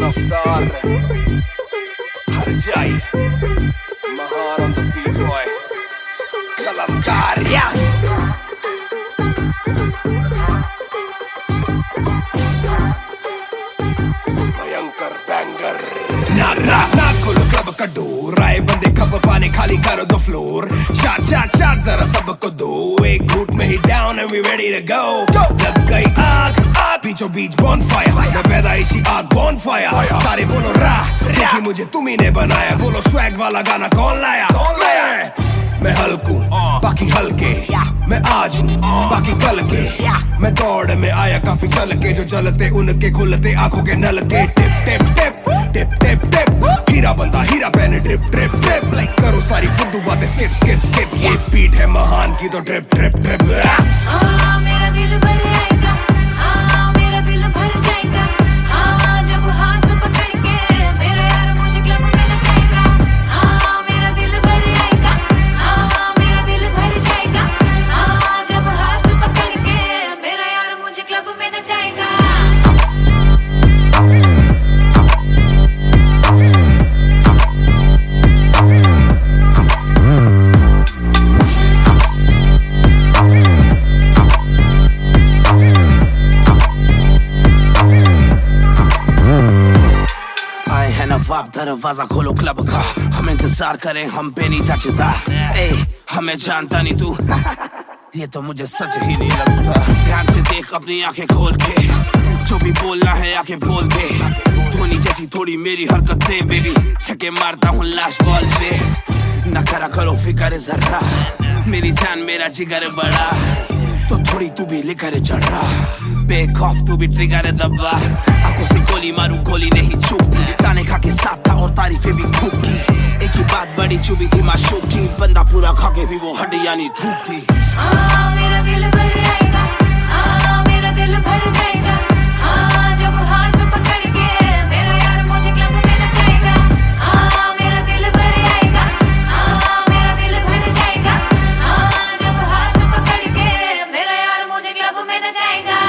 रफ्तार हर जाई महान on the B-boy कलमकार भयंकर बैंगर ना खोलो क्लब का डोर आए बंदे खबर पाने खाली करो दो फ्लोर शाट जरा सबको दो एक घूट में ही down and we ready to go लग गई आग बीचों बीच बॉनफायर मैं पैदाइशी आग बॉनफायर सारे बोलो देखी मुझे तुम ही ने बनाया बोलो स्वैग वाला गाना कौन लाया मैं हल्कू बाकी हल्के मैं आज हूँ बाकी कल के मैं दौड़ में आया काफी चल के जो चलते उनके खुलते आंखों के नल के टिप टिप टिप टिप टिप टिप हीरा बंदा हीरा पहने ड्रिप ड्रिप ड्रिप लाइक करो सारी फुद्दू बातें स्किप स्किप स्किप ये बीट है महान की तो ड्रिप ड्रिप ड्रिप मेरा दिल भर आएगा मेरा दिल भर जाएगा जब हाथ पकड़ के मेरा यार मुझे क्लब में नचाएगा मेरा दिल भर आएगा मेरा दिल भर जाएगा जब हाथ पकड़ के मेरा यार मुझे क्लब में नचाएगा आप दरवाजा खोलो क्लब का हम इंतजार करें हम पे नहीं जचता हमें जानता नहीं तू ये तो मुझे सच ही नहीं लगता ध्यान से देख अपनी आंखें खोल के जो भी बोलना है आके बोल दे धोनी जैसी थोड़ी मेरी हरकतें बेबी छक्के मारता हूँ लास्ट बॉल पे न करा करो फिक्र जरा मेरी जान मेरा जिगर बड़ा तो थोड़ी तू भी लेकर चढ़ रहा बेक ऑफ तू भी ट्रिगर दबा आंखों से गोली मारूं गोली नहीं चूकती ताने खा के साथ था और तारीफें भी खूब की एक ही बात बड़ी चुभी थी माशूक की बंदा पूरा खा के भी वो हड्डियां नहीं धूप थी मेरा दिल भर आएगा मेरा दिल भर जाएगा जब हाथ पकड़ के मेरा यार मुझे क्लब में नचाएगा मेरा दिल भर आएगा मेरा दिल भर जाएगा जब हाथ पकड़ के मेरा यार मुझे क्लब में नचाएगा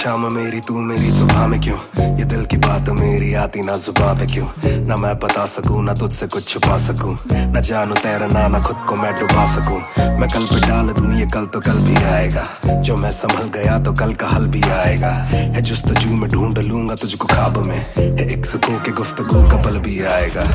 शाम मेरी तू मेरी सुबह में क्यों ये दिल की बात मेरी आती ना जुबान पे क्यों ना मैं बता सकूं ना तुझसे कुछ छुपा सकूं ना जानू तैरना ना खुद को मैं डुबा सकूं मैं कल पे डाल दूं ये कल तो कल भी आएगा जो मैं संभल गया तो कल का हल भी आएगा है जुस्तजू में ढूंढ लूंगा तुझको ख्वाब में है एक सुकून के गुफ्तगू का पल भी आएगा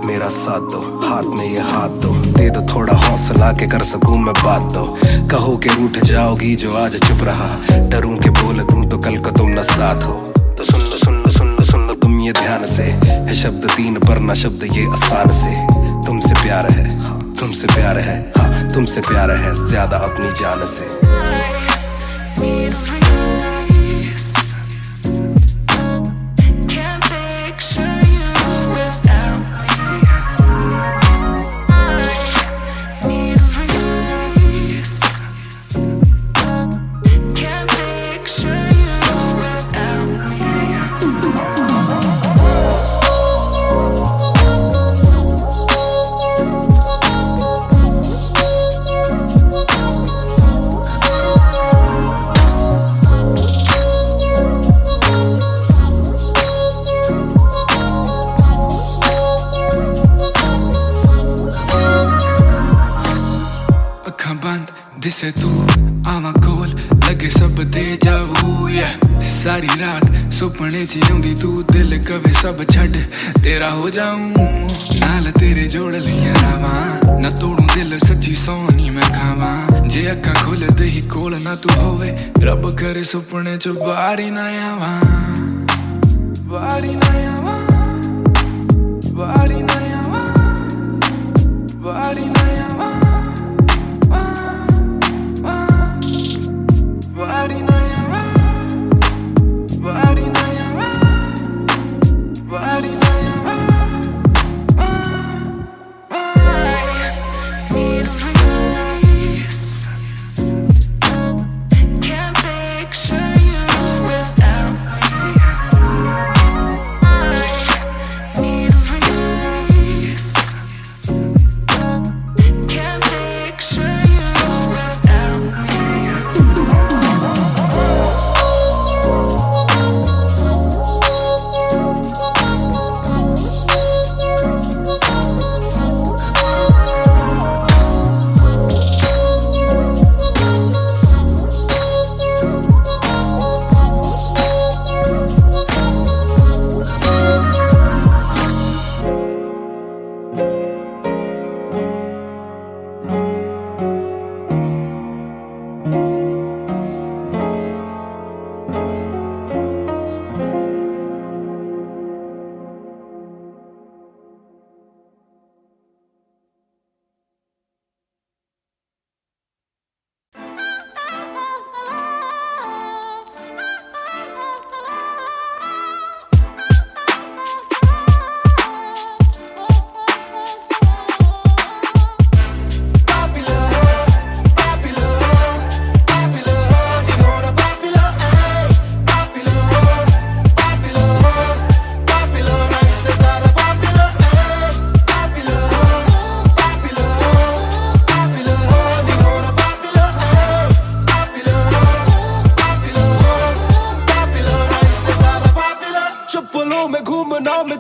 मेरा साथ दो हाथ में ये हाथ दो दे दो थोड़ा हौसला के कर सकूं मैं बात दो कहो के रूठ जाओगी जो आज चुप रहा डरूं के बोल दूं तो कल को तुम न साथ हो तो सुन लो सुन लो सुन लो सुन लो तुम ये ध्यान से है शब्द तीन पर ना शब्द ये आसान से तुमसे प्यार है हाँ तुमसे प्यार है हाँ तुमसे प्यार है ज्यादा अपनी जान से दिसे तू आवा कोल लगे सब दे जावू सारी रात सुपने च आउंदी तू दिल कवे सब छड़ तेरा हो जाऊं नाल तेरे जोड़ लिया रावा ना तोड़ू दिल सच्ची सोनी मैं खावा जे अक्खां खुल दे ही कोल ना तू होवे रब करे सुपने च बारी ना आवा बारी ना आवा बारी ना आवा बारी ना आवा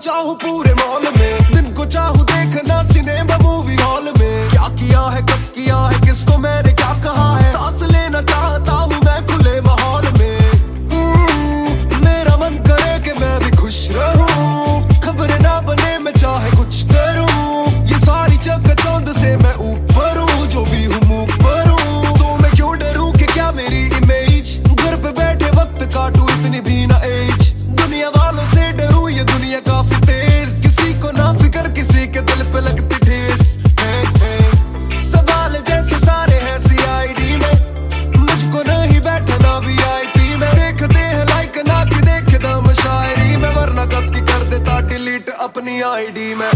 चाहूं पूरे मॉल में, दिन को चाहूं देखना सिनेमा मूवी हॉल में। क्या किया है कब किया है किसको मैंने क्या कहा है, सांस लेना चाहता हूं मैं खुले माहौल में। मेरा मन करे कि मैं भी खुश रहूं, खबरें ना बने मैं चाहे कुछ करूं। ये सारी चकाचौंध से मैं ऊपर हूं, जो भी हूं मुंह पर हूं। तो मैं क्यों डरूं कि क्या मेरी इमेज, घर पे बैठे वक्त काटूं इतनी भी ना एज। दुनिया वालों से डरूं ये दुनिया काफी तेज, किसी को ना फिकर किसी के दिल पे लगती ठेस। सवाल जैसे सारे हैं CID में, मुझको नहीं बैठना VIP में। देखते हैं लाइक ना कि देखे दम शायरी में, वरना कब की कर देता डिलीट अपनी ID में।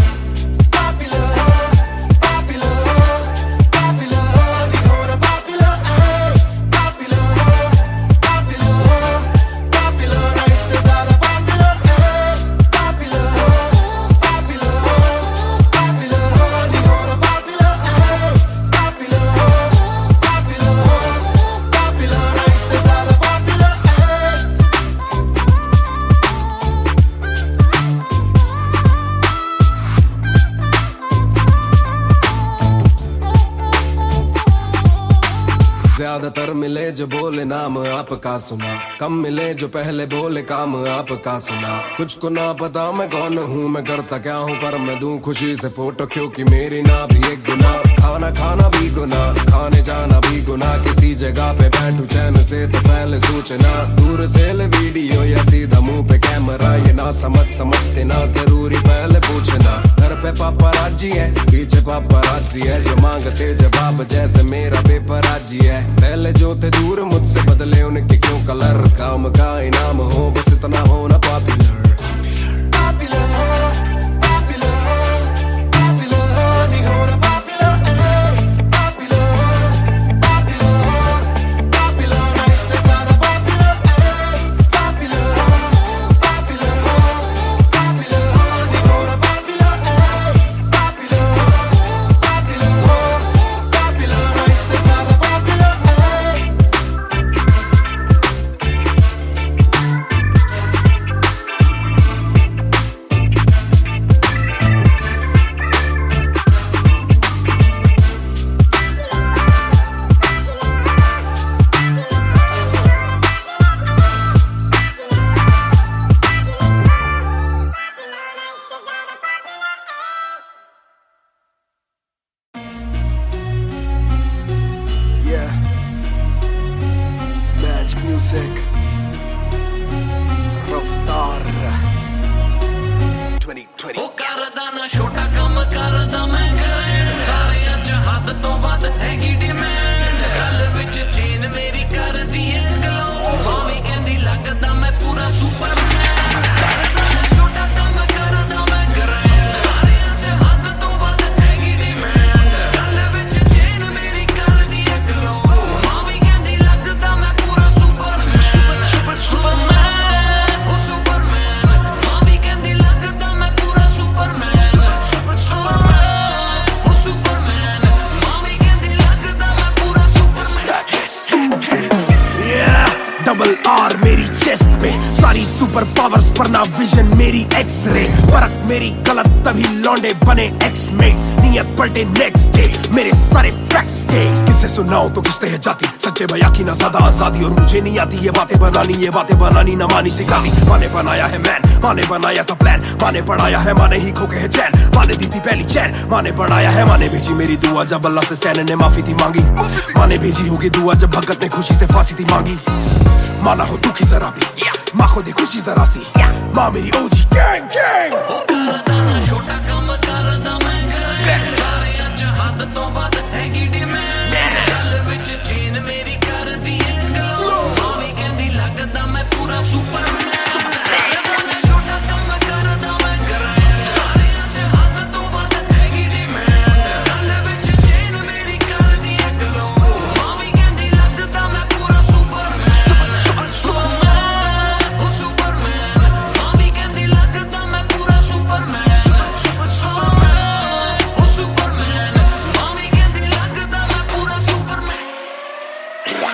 ज्यादातर मिले जो बोले नाम आपका सुना, कम मिले जो पहले बोले काम आपका सुना। कुछ को ना पता मैं कौन हूँ, मैं करता क्या हूँ, पर मैं दूं खुशी से फोटो क्योंकि मेरी ना भी एक गुना। खाना खाना भी गुना, खाने जाना भी गुना। किसी जगह पे बैठू चैन से तो पहले सूचना, दूर से ले वीडियो या सीधा मुंह पे कैमरा। ये ना समझते ना जरूरी पहले पूछना। घर पे पापराजी है पीछे पापराजी है, जो मांगते जवाब जैसे मेरा पेपर आजी है। पहले जो थे दूर मुझसे बदले उनके क्यों कलर, काम का इनाम हो बस इतना होना पॉपुलर। Music Raftaar 2020 ਉਹ ਕਰਦਾ ਨਾ ਛੋਟਾ ਕੰਮ ਕਰਦਾ ਮੈਂ ਗ੍ਰੈਂਡ, ਸਾਰਿਆਂ ਚ ਹੱਦ ਤੋਂ ਵੱਧ ਹੈਗੀ ਡਿਮਾਂਡ। ਗੱਲ ਵਿੱਚ ਚੇਨ ਮੇਰੀ ਕਰਦੀ ਏ ਗਲੋ, ਭਾਵੇਂ ਕਹਿੰਦੀ ਲੱਗਦਾ ਮੈਂ ਪੂਰਾ ਸੁਪਰਮੈਨ। ਕਰਦਾ ਨਾ ਛੋਟਾ ਕੰਮ ਕਰਦਾ ਮੈਂ ਗ੍ਰੈਂਡ, ਸਾਰਿਆਂ ਚ ਹੱਦ ਤੋਂ ਵੱਧ ਹੈਗੀ ਡਿਮਾਂਡ। ਗੱਲ ਵਿੱਚ ਚੇਨ ਮੇਰੀ ਕਰਦੀ ਏ ਗਲੋ, ਭਾਵੇਂ ਕਹਿੰਦੀ ਲੱਗਦਾ ਮੈਂ ਪੂਰਾ ਸੁਪਰਮੈਨ। ਸੁਪਰਮੈਨ ਉਹ ਸੁਪਰਮੈਨ, ਭਾਵੇਂ ਕਹਿੰਦੀ ਲੱਗਦਾ ਮੈਂ ਪੂਰਾ ਸੁਪਰਮੈਨ। ਸੁਪਰਮੈਨ ਉਹ ਸੁਪਰਮੈਨ, ਭਾਵੇਂ ਕਹਿੰਦੀ ਲੱਗਦਾ ਮੈਂ ਪੂਰਾ ਸੁਪਰਮੈਨ। डबल R मेरी चेस्ट पे, सारी सुपर पावर्स पर ना विजन मेरी एक्स-रे। फर्क मेरी गलत तभी लौंडे बने एक्स-मेट, नियत पलटे नेक्स्ट डे मेरे सारे फैक्ट्स के। किसे सुनाओ तो किसते है जाती, सच्चे भैया की ना ज्यादा आजादी। और मुझे नहीं आती ये बातें बनानी ना मानी सिखाती। माने बनाया है मैन, माने बनाया था प्लान, माने पढ़ाया है माने ही खोके है चैन। माने दी थी पहली चैन, माने पढ़ाया है माने भेजी मेरी दुआ जब अल्लाह से स्टैन ने माफी थी मांगी। माने भेजी होगी दुआ जब भगत ने खुशी से फांसी थी मांगी। माना हो दुखी जरा भी, माँ को दे खुशी जरा सी, माँ मेरी OG गैंग गैंग। ਉਹ ਕਰਦਾ ਨਾ ਛੋਟਾ ਕੰਮ ਕਰਦਾ ਮੈਂ ਗ੍ਰੈਂਡ, ਸਾਰਿਆਂ ਚ ਹੱਦ ਤੋਂ ਵੱਧ ਹੈਗੀ ਡਿਮਾਂਡ। ਗੱਲ ਵਿੱਚ ਚੇਨ ਮੇਰੀ ਕਰਦੀ ਏ ਗਲੋ, ਭਾਵੇਂ ਕਹਿੰਦੀ ਲੱਗਦਾ ਮੈਂ ਪੂਰਾ ਸੁਪਰਮੈਨ। ਕਰਦਾ ਨਾ ਛੋਟਾ ਕੰਮ ਕਰਦਾ ਮੈਂ ਗ੍ਰੈਂਡ, ਸਾਰਿਆਂ ਚ ਹੱਦ ਤੋਂ ਵੱਧ ਹੈਗੀ ਡਿਮਾਂਡ। ਗੱਲ ਵਿੱਚ ਚੇਨ ਮੇਰੀ ਕਰਦੀ ਏ ਗਲੋ, ਭਾਵੇਂ ਕਹਿੰਦੀ ਲੱਗਦਾ ਮੈਂ ਪੂਰਾ ਸੁਪਰਮੈਨ। ਸੁਪਰਮੈਨ ਉਹ ਸੁਪਰਮੈਨ, ਭਾਵੇਂ ਕਹਿੰਦੀ ਲੱਗਦਾ ਮੈਂ ਪੂਰਾ ਸੁਪਰਮੈਨ।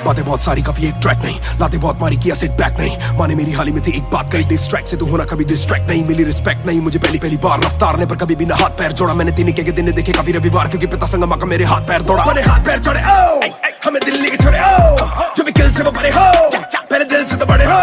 बातें बहुत सारी कभी एक ट्रैक नहीं, लाते बहुत मारी किया सेट बैक नहीं, माने मेरी हाल ही में थी एक बात कही, डिस्ट्रैक्ट से तू होना कभी डिस्ट्रैक्ट नहीं, मिली रिस्पेक्ट नहीं मुझे पहली बार रफ्तार ने पर कभी भी ना हाथ पैर जोड़ा, मैंने तीन के दिन देखे काफी रविवार क्योंकि पिता संगमा का मेरे हाथ पैर दौड़ा, मैंने हाथ पैर जोड़े ओ हमें दिल्ली के छोड़े ओ जो भी किल से वो बड़े हो मेरे दिल से तो बड़े हो,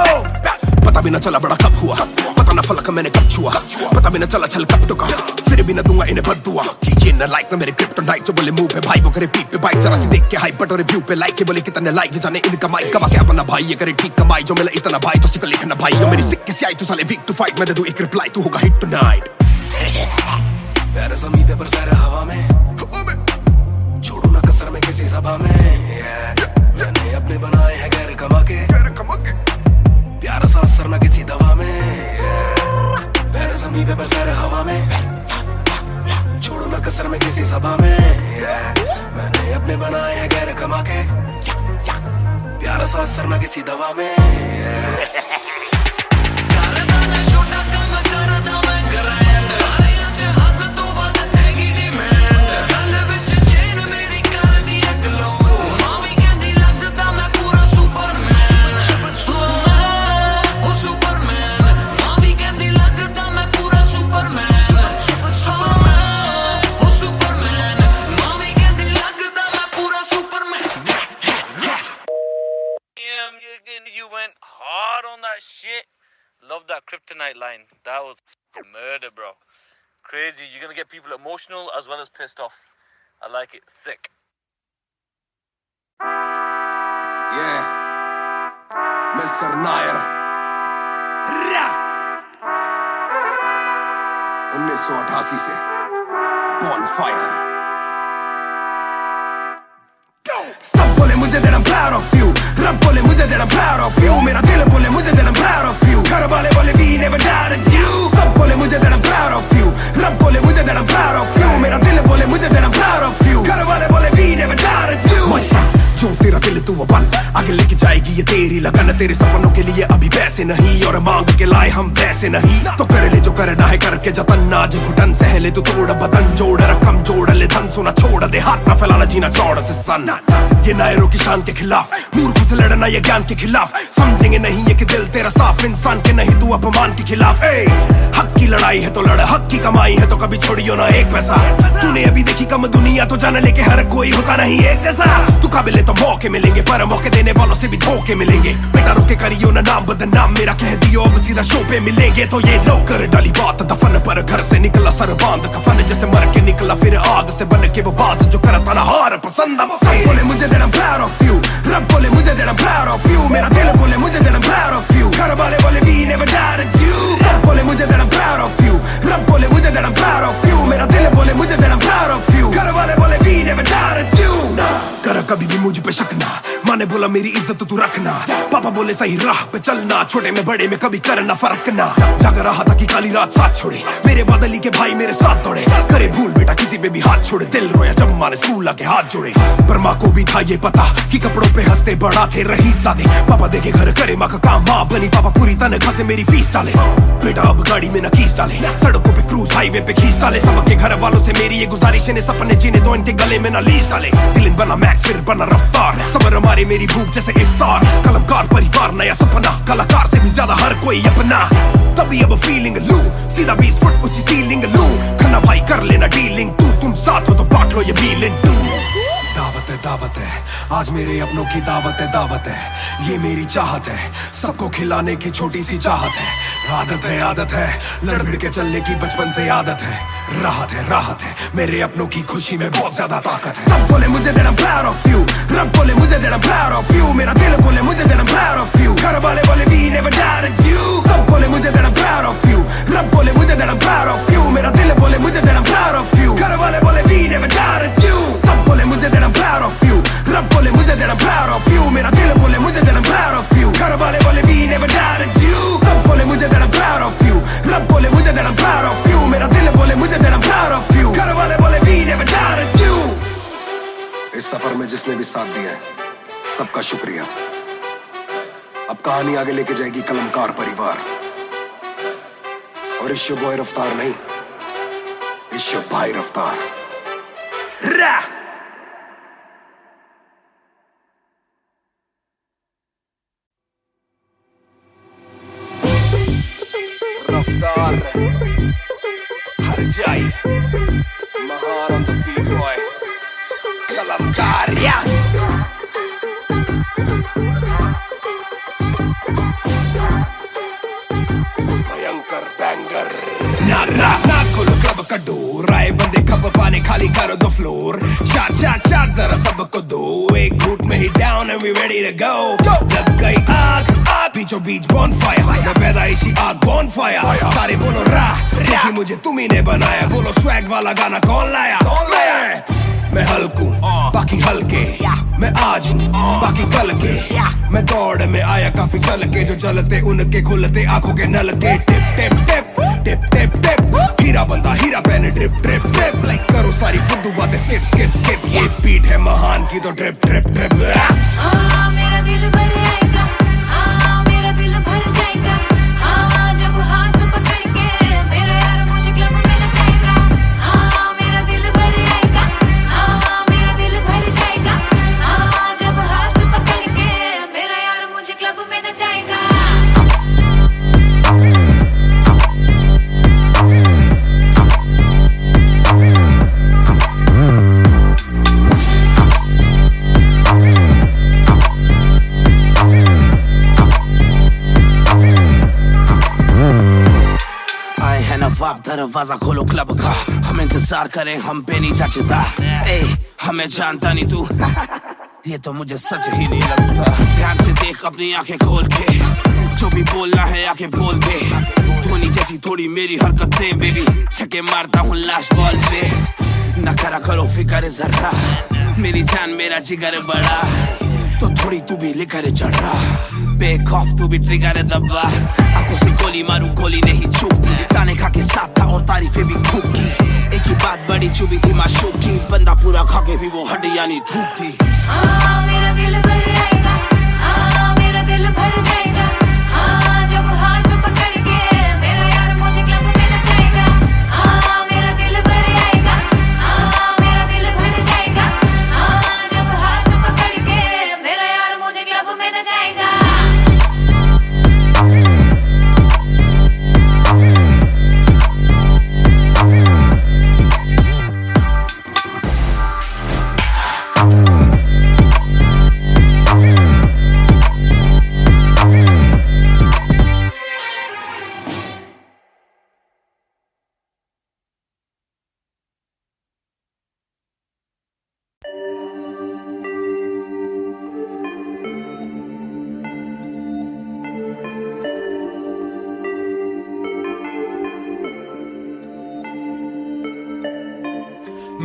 पता भी ना चला बड़ा कब हुआ, पता ना फलक मैंने कब छुआ, पता भी ना चला छल कब टुका, फिर भी ना दूंगा इन्हें बददुआ, ये ना लाइक ना मेरे क्रिप्टोनाइट जो बोले मुंह पे भाई वो करे पीठ पे बाइक, जरा सी देख के हाइप बट और रिव्यू पे लाइक के बोले कितने लाइक जाने इनका माइक कमा के अपना भाई ये करे ठीक कमाई, जो मिला इतना भाई तो सिक्का लिखना भाई, जो मेरी सिक्की से आई तू साले वीक टू फाइट, मैं दे दूं एक रिप्लाई तू होगा हिट टुनाइट, प्यारे ज़मीन पे बरसाए हवा में, छोड़ू ना कसर में किसी सभा में, मैंने अपने बनाए हैं गैर कमा के, प्यारा सा असर ना किसी दवा में, प्यारे ज़मीन पे बरसाए हवा में, छोड़ू ना कसर में किसी सभा में, मैंने अपने बनाए हैं गैर कमा के, प्यारा सा असर ना किसी दवा में, You went hard on that shit. Love that kryptonite line. That was murder, bro. Crazy. You're gonna get people emotional as well as pissed off. I like it. Sick. Yeah, Mr. Nair. 1988 से Bonfire. सब बोले मुझे that I'm proud of you, रब बोले मुझे that I'm proud of you, मेरा दिल बोले मुझे that I'm proud of you, घर वाले बोले we never doubted you, सब बोले मुझे that I'm proud of you, रब बोले मुझे that I'm proud of you, मेरा दिल बोले मुझे that I'm proud of you, घर वाले बोले we never doubted you, जो तेरा दिल तू वो बन आगे लेके जाएगी ये तेरी लगन, तेरे सपनों के लिए अभी पैसे नहीं और मांग के लाए हम वैसे नहीं, तो कर ले जो करना है करके जतन, आज घुटन सहले तू तोड़ बदन, जोड़ रकम जोड़ ले धन सोना छोड़ दे, हाथ ना फैलाना जीना चौड़ से सन, ये नायरों की शान के खिलाफ मूर्ख से लड़ना ये ज्ञान के खिलाफ, समझेंगे नहीं ये कि दिल तेरा साफ, इंसान के नहीं तू अपमान के खिलाफ, हक की लड़ाई है तो लड़, हक की कमाई है तो कभी छोड़ियो ना एक पैसा, तूने अभी देखी कम दुनिया तो जान ले के हर कोई होता नहीं एक जैसा, तू काबिल तो मौके मिलेंगे पर मौके देने वालों से भी धोखे मिलेंगे, बेटा रोके करियो ना नाम बदनाम मेरा कह दियो अब सीधा शो पे मिलेंगे, तो ये लो कर डाली बात दफन पर घर से निकला सर बांध कफन, जैसे मर के निकला फिर आग से बन के वो बाज जो करता ना हार पसंद, सब बोले मुझे that I'm proud of you, रब बोले मुझे that I'm proud of you, मेरा दिल बोले मुझे that I'm proud of you, घर वाले बोले we never doubted you, सब बोले मुझे that I'm proud of you, रब बोले मुझे that I'm proud of you, मेरा दिल बोले मुझे that I'm proud of you, घर वाले बोले we never doubted you, कर कभी भी मुझ पे शक ना, माँ ने बोला मेरी इज्जत तू रखना, पापा बोले सही राह पे चलना, छोटे में बड़े में कभी करना फर्क ना, जाग रहा था कि काली रात साथ छोड़े, मेरे बदली के भाई मेरे साथ दौड़े, करे भूल बेटा किसी पे भी हाथ छोड़े, दिल रोया जब माँ ने स्कूल आके हाथ जोड़े, पर माँ को भी था ये पता कि कपड़ों पे हंसते बड़ा थे रही सादे, पापा देखे घर करे माँ का काम, माँ बनी पापा पूरी तनख्वाह से मेरी फीस डाले, बेटा अब गाड़ी में न खींच डाले, सड़कों पे क्रूज हाईवे पे खींच डाले, सबके घर वालों से मेरी ये गुजारिश है सपने जीने दो इनके गले में न लीस डाले, दिल बना मैक्स फिर बना रफ्तार, सबर हमारे मेरी भूख जैसे इफ्तार, कलमकार परिवार नया सपना, कलाकार से भी ज्यादा हर कोई अपना, तभी अब फीलिंग लू, सीधा 20 फुट ऊंची सीलिंग लू, खन्ना भाई कर लेना डीलिंग, तुम साथ हो तो बांट लो ये मीलिंग टू, दावत है आज मेरे अपनों की दावत है, ये मेरी चाहत है, सबको खिलाने की छोटी सी चाहत है, आदत है लड़ भिड़ के चलने की बचपन से आदत है, राहत है मेरे अपनों की खुशी में बहुत ज्यादा ताकत है, सब बोले मुझे that I'm proud of you, रब बोले मुझे that I'm proud of you, मेरा दिल बोले मुझे that I'm proud of you, घर वाले बोले we never doubted you, सब बोले मुझे that I'm proud of you, रब बोले मुझे that I'm proud of you, मेरा दिल बोले मुझे that I'm proud of you, घर वाले बोले we never doubted you, सब बोले मुझे that I'm proud of you, रब बोले मुझे that I'm proud of you, मेरा दिल बोले मुझे that I'm proud of you, घर वाले बोले we never doubted you, सब बोले मुझे that I'm proud of you, रब बोले मुझे that I'm proud of you, मेरा दिल बोले मुझे that I'm proud of you, घर वाले बोले we never doubted you, इस सफर में जिसने भी साथ दिया है सबका शुक्रिया, अब कहानी आगे लेके जाएगी कलमकार परिवार, और इश्यो बॉय रफ्तार नहीं, इश्यो भाई रफ्तार। Star Harjai Mahar on the beat boy Kalamkar yeah Bhayankar banger ना खोलो क्लब का डोर आए बंदे कप पाने खाली करो दो फ्लोर शाट जरा सबको दो एक घूट में ही down and we ready to go लग गई आग बीचों बीच बॉनफायर मैं पैदाइशी आग बॉनफायर सारे बोलो रा क्योंकि मुझे तुम ही ने बनाया बोलो स्वैग वाला गाना कौन लाया मैं हल्कू बाकी हल्के मैं आज हूँ बाकी कल के मैं दौड़ में आया काफी चल के जो चलते उनके खुलते आंखों के नल के टिप टिप टिप टिप टिप टिप हीरा बंदा हीरा पहने ड्रिप ड्रिप ड्रिप लाइक करो सारी फुद्दू बातें स्किप स्किप स्किप ये बीट है महान की तो ड्रिप ड्रिप ड्रिप मेरा दिल भर आएगा मेरा दिल भर जाएगा जब हाथ पकड़ के मेरा यार मुझे क्लब में नचाएगा मेरा दिल भर आएगा मेरा दिल भर जाएगा जब हाथ पकड़ के मेरा यार मुझे क्लब में नचाएगा नवाब दरवाजा खोलो क्लब का हम इंतजार करें हम पे नहीं जचता हमें जानता नहीं तू ये तो मुझे सच ही नहीं लगता ध्यान से देख अपनी आंखें खोल के जो भी बोलना है आके बोल दे धोनी जैसी थोड़ी मेरी हरकतें बेबी छक्के मारता हूँ लास्ट बॉल पे न करा करो फिक्र जरा मेरी जान मेरा जिगर बड़ा तो थोड़ी तू भी लेकर चढ़ रहा बेक ऑफ तू भी ट्रिगर दबा आंखों से गोली मारू गोली नहीं चूकती ताने खा के साथ था और तारीफें भी खूब की एक ही बात बड़ी चुभी थी माशूक की बंदा पूरा खा के भी वो हड्डियां नहीं थूकती मेरा दिल भर आएगा मेरा दिल भर जाएगा जब हाथ पकड़ के मेरा यार मुझे क्लब में नचाएगा मेरा दिल भर आएगा मेरा दिल भर जाएगा जब हाथ पकड़ के मेरा यार मुझे क्लब में नचाएगा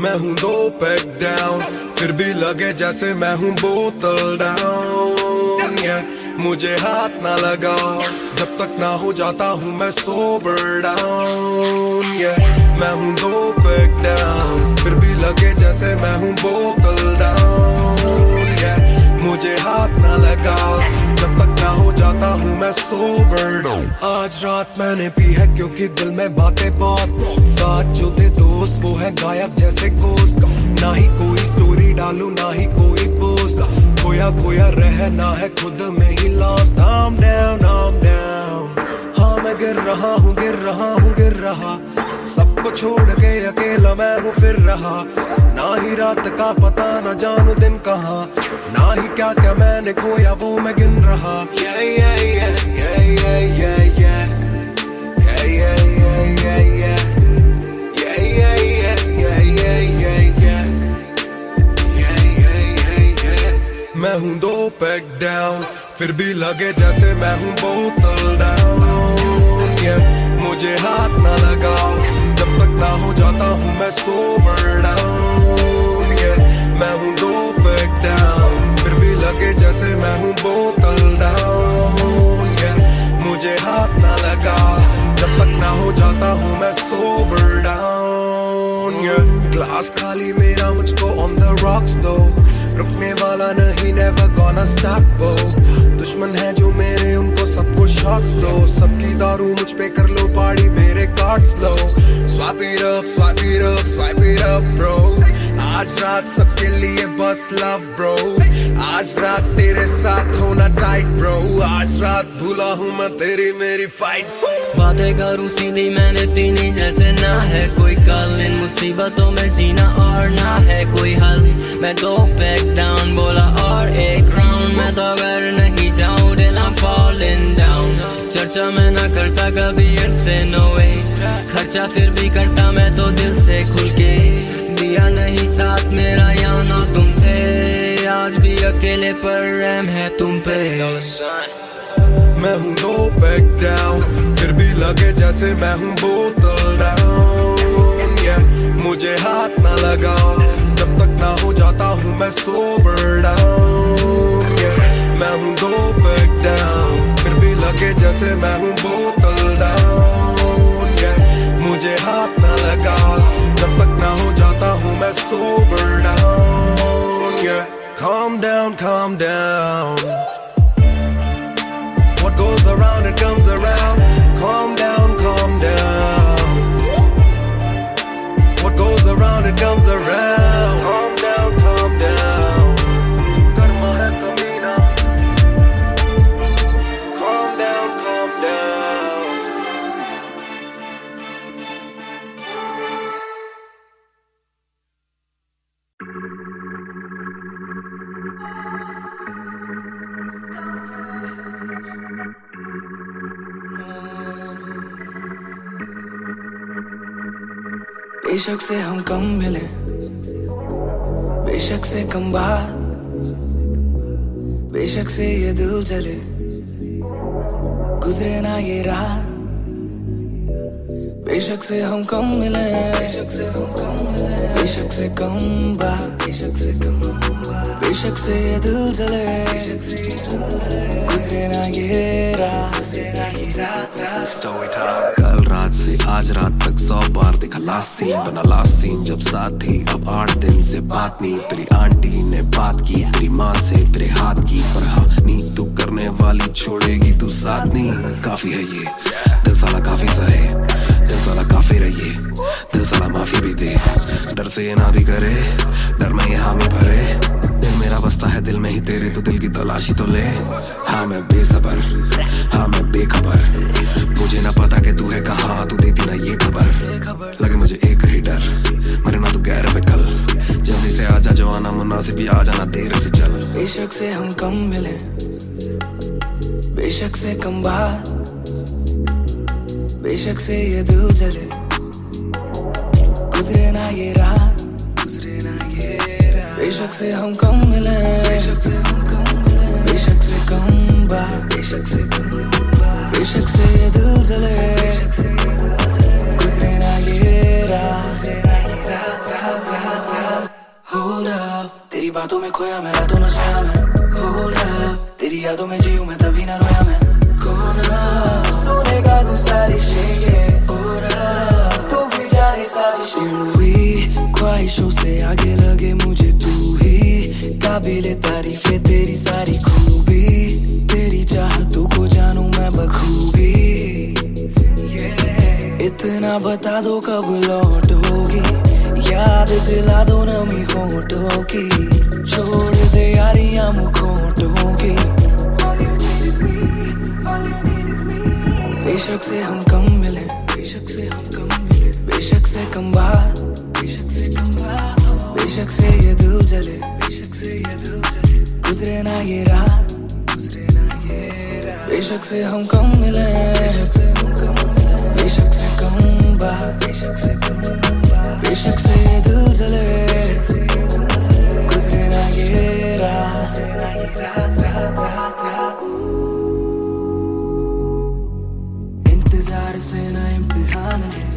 मैं हूँ 2 पैक डाउन फिर भी लगे जैसे मैं हूँ बोतल डाउन मुझे हाथ ना लगाओ जब तक ना हो जाता हूँ मैं सोबर डाउन मैं हूँ 2 पैक डाउन फिर भी लगे जैसे मैं हूँ बोतल डाउन मुझे हाथ ना लगाओ जब तक ना हो जाता हूँ मैं सोबर डाउन आज रात मैंने पी है क्योंकि दिल में बातें बहुत साथ जो थे दोस्त वो है गायब जैसे गोश्त ना ही कोई स्टोरी डालूं ना ही कोई पोस्ट खोया खोया रहना है खुद में ही लॉस्ट I'm down हाँ मैं गिर रहा हूँ सबको छोड़ के अकेला मैं हूँ फिर रहा ना ही रात का पता ना जानू दिन कहाँ ना ही क्या क्या मैंने खोया वो मैं गिन रहा मैं हूँ 2 पैक डाउन फिर भी लगे जैसे मैं हूँ बोतल डाउन मुझे हाथ ना लगाओ जब तक ना हो जाता हूँ मैं सोबर डाउन मैं हूँ 2 पैक डाउन फिर भी लगे जैसे मैं हूँ बोतल डाउन मुझे हाथ ना लगाओ जब तक ना हो जाता हूँ मैं सोबर डाउन ग्लास खाली मेरा मुझको ऑन द रॉक्स दो रुकने वाला नहीं never gonna stop वो दुश्मन है जो मेरे उनको सबको शॉट्स दो सबकी दारू मुझ पे कर लो पार्टी मेरे cards low swipe it up bro आज आज रात सबके लिए बस लव ब्रो, आज रात तेरे साथ होना टाइट ब्रो, आज रात भूला हूँ मैं तेरी मेरी फाइट। बातें करूँ सीधी मैंने पीनी जैसे ना है कोई कल, इन मुसीबतों में जीना और ना है कोई हल। मैं दो बैक डाउन बोला और एक राउंड, मैं तो अगर नहीं जाऊँ दिल I'm falling down। चर्चा मैं ना करता कभी इनसे नो वे, खर्चा फिर भी करता मैं तो दिल से खुल के, दिया नहीं साथ मेरा या ना तुम थे, आज भी अकेले पर रहम है तुम पे। मैं हूँ दो बैक डाउन, फिर भी लगे जैसे मैं हूँ बोतल डाउन, yeah। मुझे हाथ ना लगाओ जब तक ना हो जाता हूँ मैं सोबर डाउन, yeah। मैं हूँ दो बैक डाउन, फिर भी लगे जैसे मैं हूँ बोतल डाउन, yeah। मुझे हाथ ना लगाओ जब तक ना हो जाता हूँ मैं sober down, yeah। Calm down, calm down, what goes around it comes around. Calm down, calm down, what goes around it comes around. Calm down, calm down, karma hai kamina. Calm down, calm down. बेशक से हम कम मिले, बेशक से कम बात, बेशक से ये दिल जले, गुजरे ना ये रात। बेशक से हम कम मिले, बेशक से हम कम मिले, बेशक से कम बात, बेशक से कम बात, बेशक से ये दिल जले, गुजरे ना ये रात, गुजरे ना ये रात। कल रात से आज रात तक 100 बार देखा लास्ट सीन, बना लास्ट सीन जब साथ थी, अब 8 दिन से बात नहीं। तेरी आंटी ने बात की, तेरी माँ से तेरे हाथ की, पर हाँ नींद तू करने वाली छोड़ेगी तू साथ नहीं। काफी है ये दिल साला काफी सहे, दिल साला काफी रहिए, दिल साला माफी भी दे, डर से ये ना भी करे, डर में ये हामी भरे, दिल मेरा बसता है दिल में ही तेरे, तो दिल की तलाशी तो ले। हाँ मैं बेसबर, हाँ मैं बेखबर, मुझे ना पता कि तू है कहाँ, तू देती ना ये खबर, लगे मुझे एक ही डर, मरे ना तू गैर पे कल, जल्दी से आजा जो आना मुनासिब, आ जाना देर से चल। बेशक से हम कम मिले, बेशक से कम बात, बेशक से ये दिल जले, गुजरे ना ये रात, गुजरे ना ये रात। बेशक से हम कम मिले, बेशक से हम कम मिले, बेशक से कम बात, बेशक से कम बात, बेशक से ये दिल जले, गुजरे ना ये रात, गुजरे ना ये रात, रात, रात, रात। Hold up, तेरी बातों में खोया मैं रातों नशा में। Hold up, तेरी यादों में जीऊं मैं तभी ना रोया मैं। कौन सोने का गुजारिश है ये, तू भी जाने साजिश हुई, ख्वाहिशों से आगे लगे मुझे तू ही, काबिले तारीफ है तेरी सारी खूबी, तेरी चाहतों को जानूं मैं बखूबी। इतना बता दो कब लौटोगी, याद दिला दो नमी होठों की, छोड़ दे यारियां मुखोटों की। बेशक से हम कम मिले, बेशक से हम कम मिले, बेशक से कम बात, बेशक से कम बात, बेशक से ये दिल जले, बेशक से ये दिल जले, गुजरे ना ये रात, गुजरे ना ये रात। बेशक से हम कम मिले, बेशक से हम कम मिले, बेशक से कम बात, बेशक से कम बात, बेशक से ये दिल जले, गुजरे ना ये रात, गुजरे ना ये रात, रात, रात, रात। इंतजार से ना इम्तिहान ले,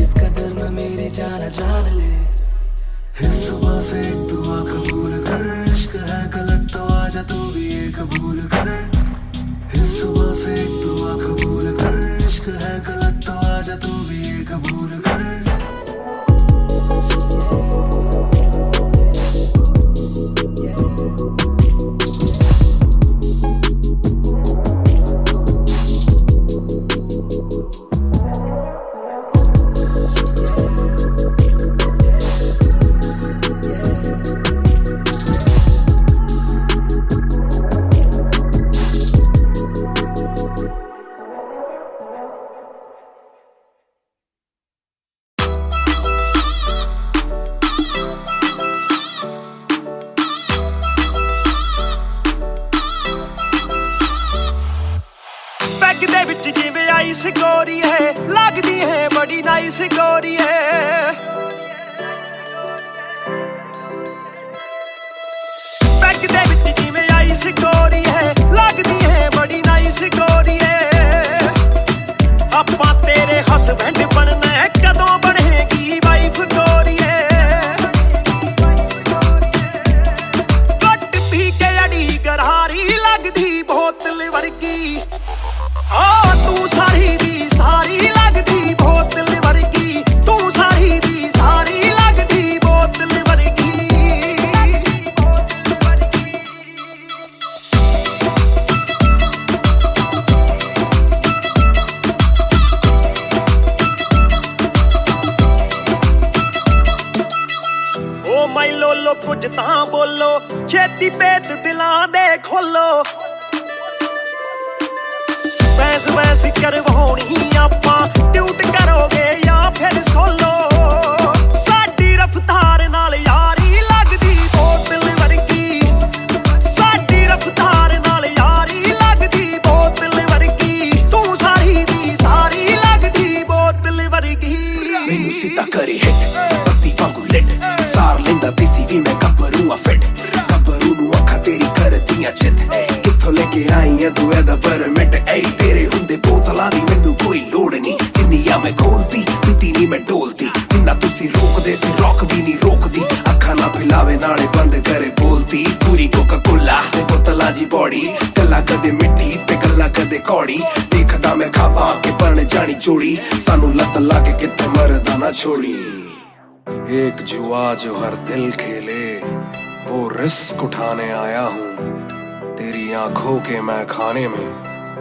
इस कदर न मेरी जान जान ले। इस सुबह से एक दुआ कबूल कर, इश्क है गलत तो आजा तू भी ये कबूल कर। इस सुबह से एक दुआ कबूल कर, इश्क है गलत तो आजा तू भी ये कबूल कर। गोरी है लगदी है बड़ी नाइस गोरी है पैग दे विच जिवें आइस गोरी है लगदी है बड़ी नाइस गोरी है आपां तेरे हसबैंड बनना है कदों बनेगी वाइफ गोरी है कट पी के अड़ी गरारी लगदी बोतल वर्गी आ तू सारी दी सारी लगदी बोतल वर्गी तू सारी दी सारी लगदी बोतल वर्गी ओ माई लोलो कुछ तां बोलो छेती पेत दिलां दे खोलो बहस बहस करवाउणी आपां ट्यूट करोगे या फिर सोलो साडी रफ्तार नाल यारी लगदी बोतल वर्गी साडी रफ्तार नाल यारी लगदी बोतल वर्गी तू सारी दी सारी लगदी बोतल वर्गी मैनू सीधा करी हिट पत्ती वांगू लिट सार लेंदा देसी भी मैं गब्बरू आ फिट गब्बरू नू अखा तेरी करदियां चित कित्थों लेके आई है तू एदा परमिट ऐ तेरे हुंदे बोतलां दी मैनू कोई लोड़ नहीं जिन्नियां मैं खोलती पीती नहीं मैं डोलती जिन्ना तुसी रोकदे सी रॉक भी नहीं रोकदी अखा ना पिलावे नाले बंद करे बोलती पूरी कोका कोला ते बोतलां जी बॉडी गल्ला कदे मिट्टी ते गल्ला कदे कौड़ी देखदा मैं खाबा के बन जानी जोड़ी सानू लत लागे कित्थे मरदा ना छोड़ी एक जुआ जो हर दिल खेले वो रिस्क उठाने आया हूँ तेरी आंखों के मैं खाने में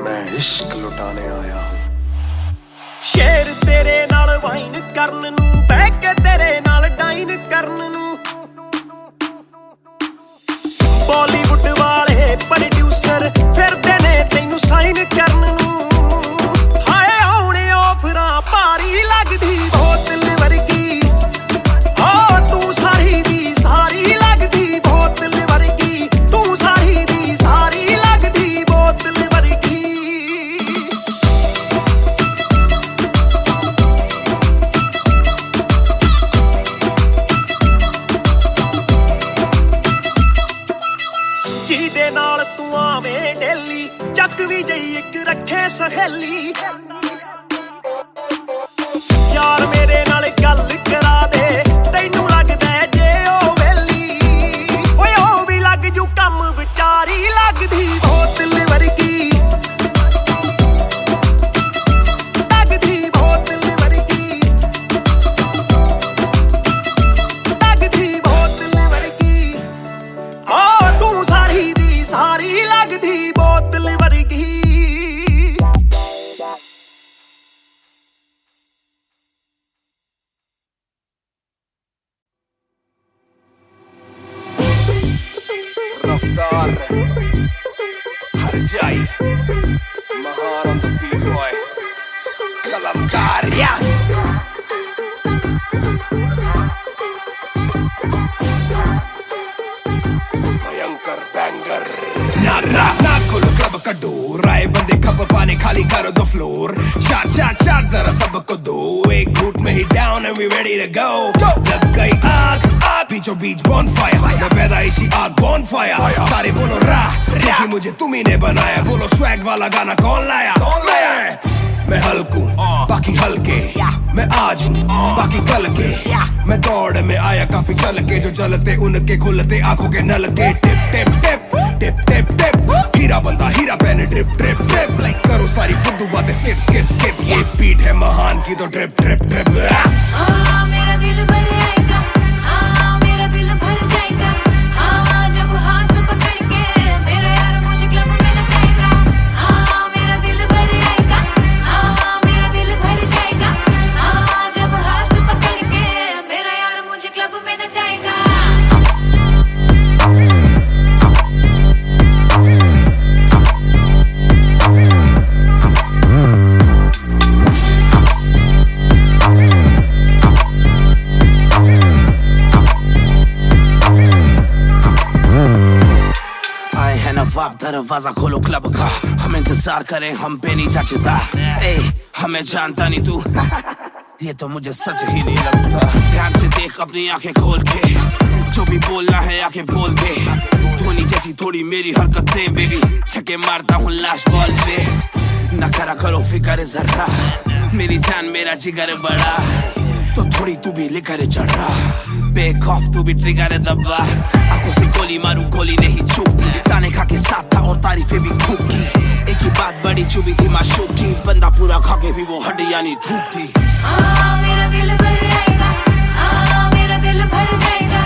मैं इश्क लुटाने आया हूँ शेर तेरे नाल वाइन करन नू बह के तेरे नाल डाइन करन नू बॉलीवुड वाले प्रोड्यूसर फिरदे ने तैनू साइन करन नू हाय आउणे ऑफरां भारी लगदी बोतल वर्गी ओ तू सारी दी सारी लगदी बोतल वर्गी तू सारी दी सारी लगदी बोतल वर्गी ਜਿਹਦੇ ਨਾਲ ਤੂੰ ਆਵੇਂ ਡੇਲੀ ਚੱਕ ਵੀ ਜਈ ਇੱਕ ਰੱਖੇ ਸਹੇਲੀ ਯਾਰ ਮੇਰੇ ਨਾਲ ਗੱਲ ਕਰਾ ਦੇ ਤੈਨੂੰ ਲੱਗਦਾ ਜੇ ਉਹ ਵੇਲੀ ਓਏ ਉਹ ਵੀ ਲੱਗ ਜੂ ਕੰਮ ਵਿਚਾਰੀ ਲੱਗਦੀ ਬੋਤਲ ਵਰਗੀ ਲੱਗਦੀ ਬੋਤਲ ਵਰਗੀ ਲੱਗਦੀ ਬੋਤਲ ਵਰਗੀ ਆ ਤੂੰ ਸਾਰੀ ਦੀ ਸਾਰੀ ਲੱਗਦੀ ਬੋਤਲ ਵਰਗੀ रफ्तार हर जाई महान on the beat boy कलमकार या भयंकर बैंगर ना ना ना खोलो क्लब का डोर आए बंदे खप पाने खाली करो द फ्लोर शाट शाट शाट जरा सबको दो एक घूट में ही down and we ready to go लग गई आग आग बीचों बीच bonfire मैं पैदाइशी आग bonfire सारे बोलो रा क्योंकि मुझे तुम्ही ने बनाया बोलो स्वैग वाला गाना कौन लाया मैं हल्कू बाकी हल्के मैं आज हूँ बाकी कल के मैं दौड़ में आया काफी चल के जो चलते उनके खुलते आंखों के नल के टिप टिप टिप टिप टिप टिप हीरा बंदा हीरा पहने ड्रिप ड्रिप ड्रिप लाइक करो सारी फुद्दू बातें स्किप स्किप स्किप ये बीट है महान की तो ड्रिप ड्रिप ड्रिप मेरा दिल भर आएगा मेरा दिल भर जाएगा जब हाथ पकड़ के मेरा यार मुझे क्लब में नचाएगा मेरा दिल भर आएगा मेरा दिल भर जाएगा जब हाथ पकड़ के मेरा यार मुझे क्लब में नचाएगा बाप दरवाजा खोलो क्लब का, हम इंतजार करें हम पे नहीं जचता। ए हमें जानता नहीं तू ये तो मुझे सच ही नहीं लगता। ध्यान से देख अपनी आंखें खोल के, जो भी बोलना है आके बोल दे। धोनी जैसी थोड़ी मेरी हरकतें बेबी, छक्के मारता हूँ लास्ट बॉल पे। न करा करो फिकर जरा, मेरी जान मेरा जिगर बड़ा, तो थोड़ी तू भी लेकर चढ़ा। बेक ऑफ तू भी ट्रिगर दबा, आंखों से गोली मारू गोली नहीं चूकती। ताने खा के साथ था और तारीफें भी खूब की, एक ही बात बड़ी चुभी थी माशूक की। बंदा पूरा खा के भी वो हड्डियां नहीं धूपती। मेरा दिल भर जाएगा, मेरा दिल भर जाएगा।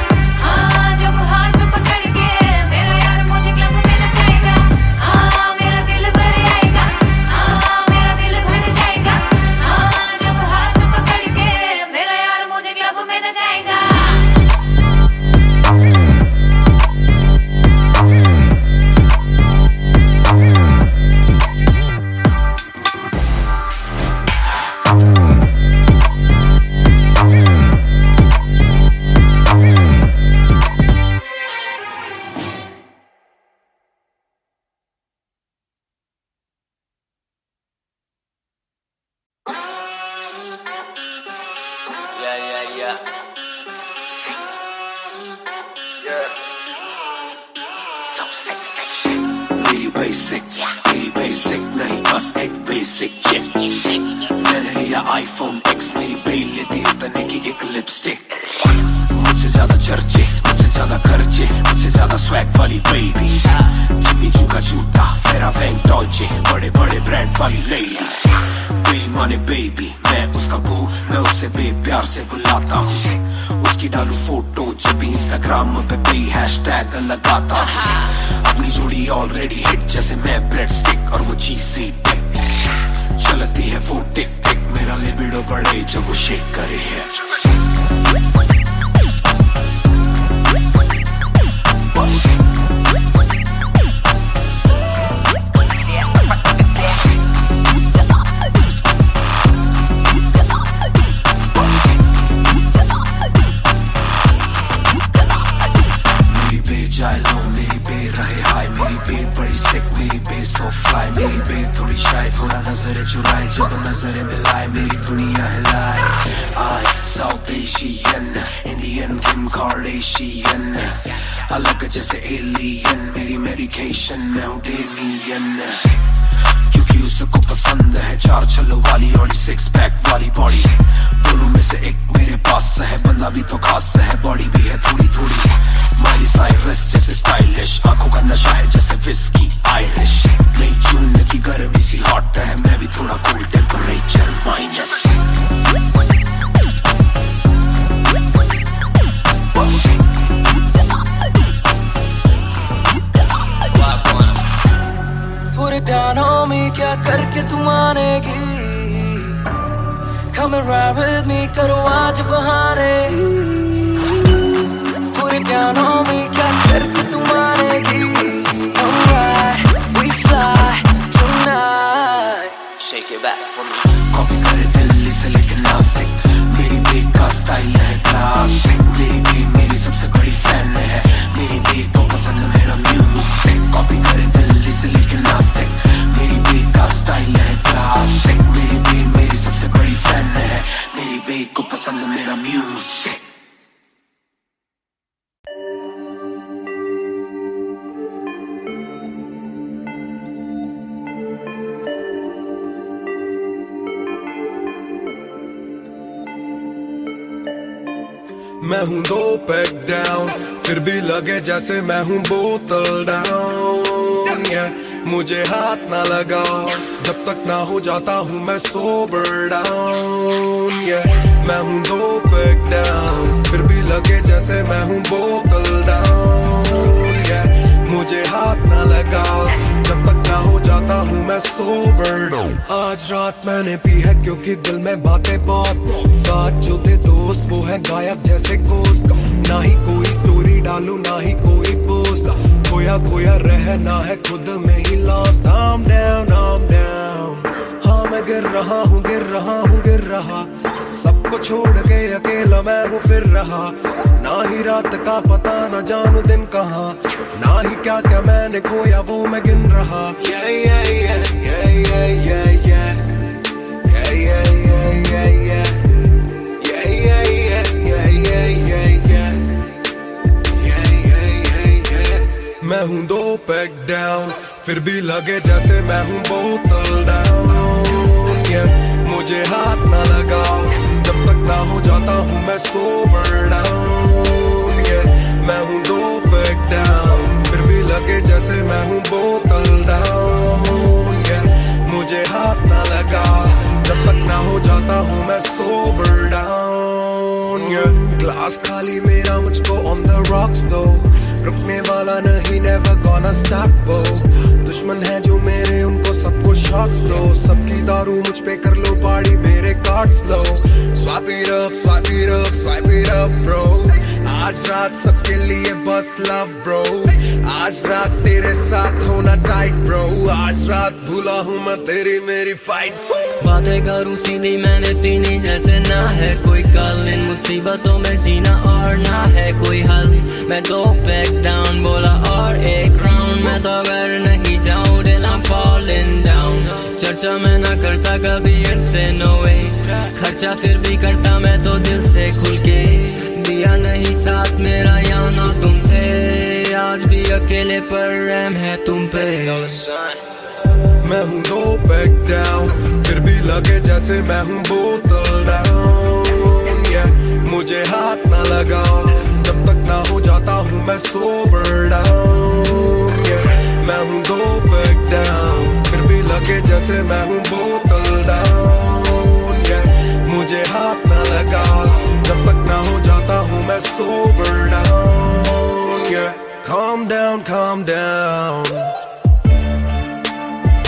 जब हाथ पकड़ के मेरा यार मुझे क्लब में नचाएगा। मेरा दिल भर जाएगा, मेरा दिल भर जाएगा। जब हाथ पकड़ के मेरा यार मुझे क्लब में नचाएगा। मेरी बेसिक नहीं बस एक बेसिक चिप। मैंने लिया आईफोन X, मेरी बेल लेती उतने की एक लिपस्टिक। मुझसे ज्यादा चर्चे, मुझसे ज्यादा खर्चे, मुझसे ज्यादा स्वैग वाली बेबी। जिम्मी चू का जूता, फेरा वैंग डॉल्चे, बड़े बड़े ब्रांड वाली लेडी। बेईमाने बेबी, मैं उसका बू, मैं उसे बेप्यार से बुलाता हूँ। उसकी डालू फोटो जब इंस्टाग्राम पे बे हैशटैग लगाता हूँ। अपनी जोड़ी ऑलरेडी हिट जैसे मैं ब्रेड स्टिक और वो चीज़ी टिक। चलती है वो टिक टिक, मेरा लिबिडो बढ़े जब वो शेक करे है। थोड़ी शायद थोड़ा नजरें चुराए, जब नजरें मिलाए मेरी दुनिया हिलाए। आई साउथ एशियन, इंडियन किम कार्डेशियन, अलग जैसे एलियन, मेरी मेडिकेशन मैं हूँ डेलियन। क्योंकि उसको पसंद है चार छल्लो वाली और 6 पैक वाली बॉडी। दोनों में से एक मेरे पास है, बंदा भी तो खास है, बॉडी भी है थोड़ी थोड़ी। माइली साइरस जैसे स्टाइलिश, आंखों का नशा है जैसे विस्की आयरिश। नई जून की गर्मी सी हॉट है, मैं भी थोड़ा cool temperature minus. Put it down on me, क्या करके तू मानेगी? Come and ride with me, करो आज बहाने। Put it down on me, क्या करके तू मानेगी? Alright, we fly tonight. Shake it back for me. Copy करे दिल्ली से लेके नासिक, मेरी बेक का स्टाइल है क्लासिक। मेरी बेक मेरी सबसे बड़ी फैन है, मेरी बेक को पसंद मेरा म्यूजिक। कॉपी करे दिल्ली से लेके नासिक, मेरी बेक का स्टाइल है क्लासिक। मेरी बेक मेरी सबसे बड़ी फैन है, मेरी बेक को पसंद मेरा म्यूजिक। मैं हूँ 2 पैक डाउन, फिर भी लगे जैसे मैं हूँ बोतल डाउन। मुझे हाथ ना लगाओ जब तक ना हो जाता हूँ मैं सोबर डाउन। मैं हूँ 2 पैक डाउन, फिर भी लगे जैसे मैं हूँ बोतल डाउन। मुझे हाथ ना लगाओ जब तक ना हो जाता हूँ मैं सोबर डाउन। आज रात मैंने पी है क्योंकि दिल में बातें बहुत। साथ जो थे दोस्त वो है गायब जैसे कोस्ट। ना ही कोई स्टोरी डालूं ना ही कोई पोस्ट, खोया खोया रहना है खुद में he lost. I'm down, I'm down। हाँ मैं गिर रहा हूँ गिर रहा हूँ गिर रहा, सबको छोड़ के अकेला मैं हूँ फिर रहा, ना ही रात का पता ना जानू दिन कहाँ, ना ही क्या क्या मैंने खोया वो मैं गिन रहा। Yeah, yeah, yeah, yeah, yeah, yeah, yeah. Yeah, yeah, yeah, yeah, yeah. Yeah, yeah, yeah, yeah, yeah, yeah, yeah. Yeah, yeah, yeah, yeah. मैं हूँ 2 पैक डाउन, फिर भी लगे जैसे मैं हूँ बोतल डाउन। Yeah, मुझे हाथ ना लगाओ जब तक ना हो जाता हूँ मैं सोबर डाउन। Yeah, मैं हूँ 2 पैक डाउन, फिर भी लगे जैसे मैं हूँ बोतल डाउन। Yeah, मुझे हाथ ना लगाओ जब तक ना हो जाता हूँ मैं सोबर डाउन। Yeah, ग्लास खाली मेरा मुझको on the rocks though, रुकने वाला नहीं never gonna stop वो। दुश्मन है जो मेरे उनको सबको शॉट्स दो, सबकी दारू मुझ पे कर लो पार्टी मेरे cards low. Swipe it up, swipe it up, swipe it up bro, आज रात सबके लिए बस love bro, आज रात तेरे साथ होना टाइट bro, आज रात भूला हूँ मैं तेरी मेरी फाइट। बातें करूँ सीधी मैंने पीनी जैसे ना है कोई कल, इन मुसीबतों में जीना और ना है कोई हल। मैं 2 पैक डाउन बोला और 1 राउंड, मैं तो अगर नहीं जाऊँ दिल I'm falling down। चर्चा मैं ना करता कभी इनसे no way, खर्चा फिर भी करता मैं तो दिल से खुल के, दिया नहीं साथ मेरा यहाँ ना तुम थे, आज भी अकेले पर रहम है तुम पे। मैं हूँ 2 पैक डाउन, फिर भी लगे जैसे मैं हूँ बोतल डाउन। Yeah, मुझे हाथ ना लगाओ जब तक ना हो जाता हूँ मैं सोबर डाउन। Yeah, मैं हूँ 2 पैक डाउन, फिर भी लगे जैसे मैं हूँ बोतल डाउन। Yeah, मुझे हाथ ना लगाओ जब तक ना हो जाता हूँ मैं sober down. Yeah, calm down, calm down.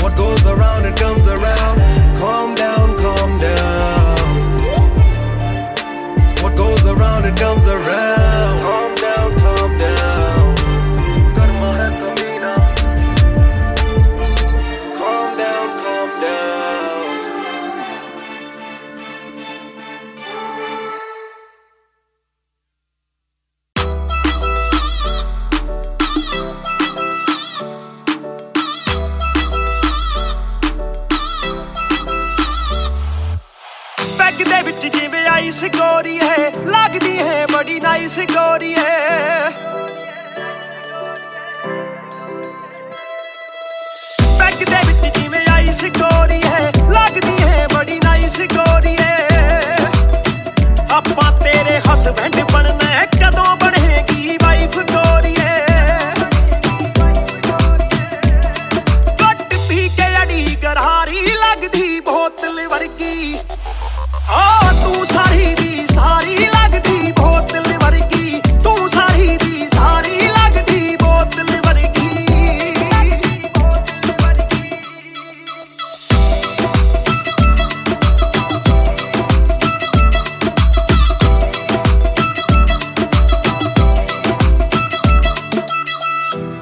What goes around it comes around. Calm down, calm down. What goes around it comes around. Calm down, calm down. Karma hai kabhi na. Calm down, calm down. Bag दे विच जिवें आइस गोरी है, लगदी है बड़ी नाइस गोरी है। बैग दे विच जिवें आइस गोरी है, लगदी है बड़ी नाइस गोरी है। आपां तेरे हसबैंड बनना है, कदों बनेगी वाइफ गोरी है। घट पी के अड़ी गरारी लगदी बोतल वर्गी, तू सारी दी सारी लगदी बोतल वर्गी, तू सारी दी सारी लगदी बोतल वर्गी।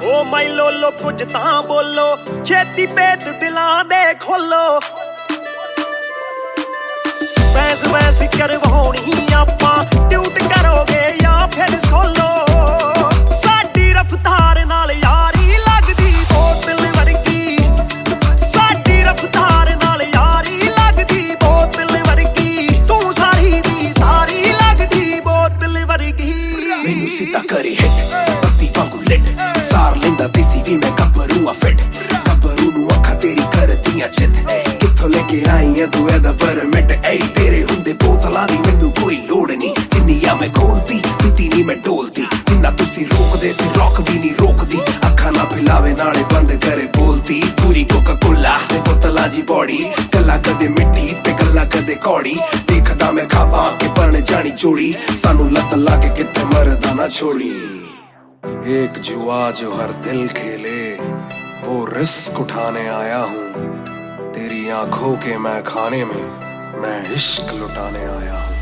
ओ माई लोलो कुछ तां बोलो, छेती पेत दिलां दे खोलो। बहस बहस करवाउणी आपां, ट्यूट करोगे या फिर सोलो। साडी रफ्तार नाल यारी लगदी बोतल वर्गी, साडी रफ्तार नाल यारी लगदी बोतल वर्गी, तू सारी दी सारी लगदी बोतल वर्गी। मैनू सीधा करी हिट पत्ती वांगू लिट, सार लेंदा देसी भी मैं गब्बरू आ फिट, गब्बरू नू अखा तेरी करदियां चित, कित्थों लेके आई है तू एदा परमिट। ऐ तेरे हुंदे बोतलां दी मैनू कोई लोड़ नहीं, जिन्नियां मैं खोलती पीती नहीं मैं डोलती, जिन्ना तुसी रोकदे सी रॉक भी नहीं रोकदी, अखा ना पिलावे नाले बंद करे बोलती। पूरी कोका कोला ते बोतलां जी बॉडी, गल्ला कदे मिट्टी ते गल्ला कदे कौड़ी, देखदा मैं खाबा के बन जानी जोड़ी, सानू लत लाके कित्थे मरदा ना छोड़ी। एक जुआ जो हर दिल खेले, वो रिस्क उठाने आया हूँ, तेरी आंखों के मैं खाने में मैं इश्क लुटाने आया हूँ।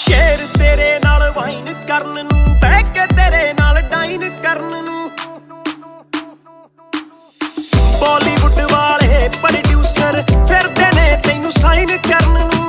शेर तेरे नाल वाइन करन नू, बह के तेरे नाल डाइन करन नू, बॉलीवुड वाले प्रोड्यूसर फिरदे ने तैनू साइन करन नू।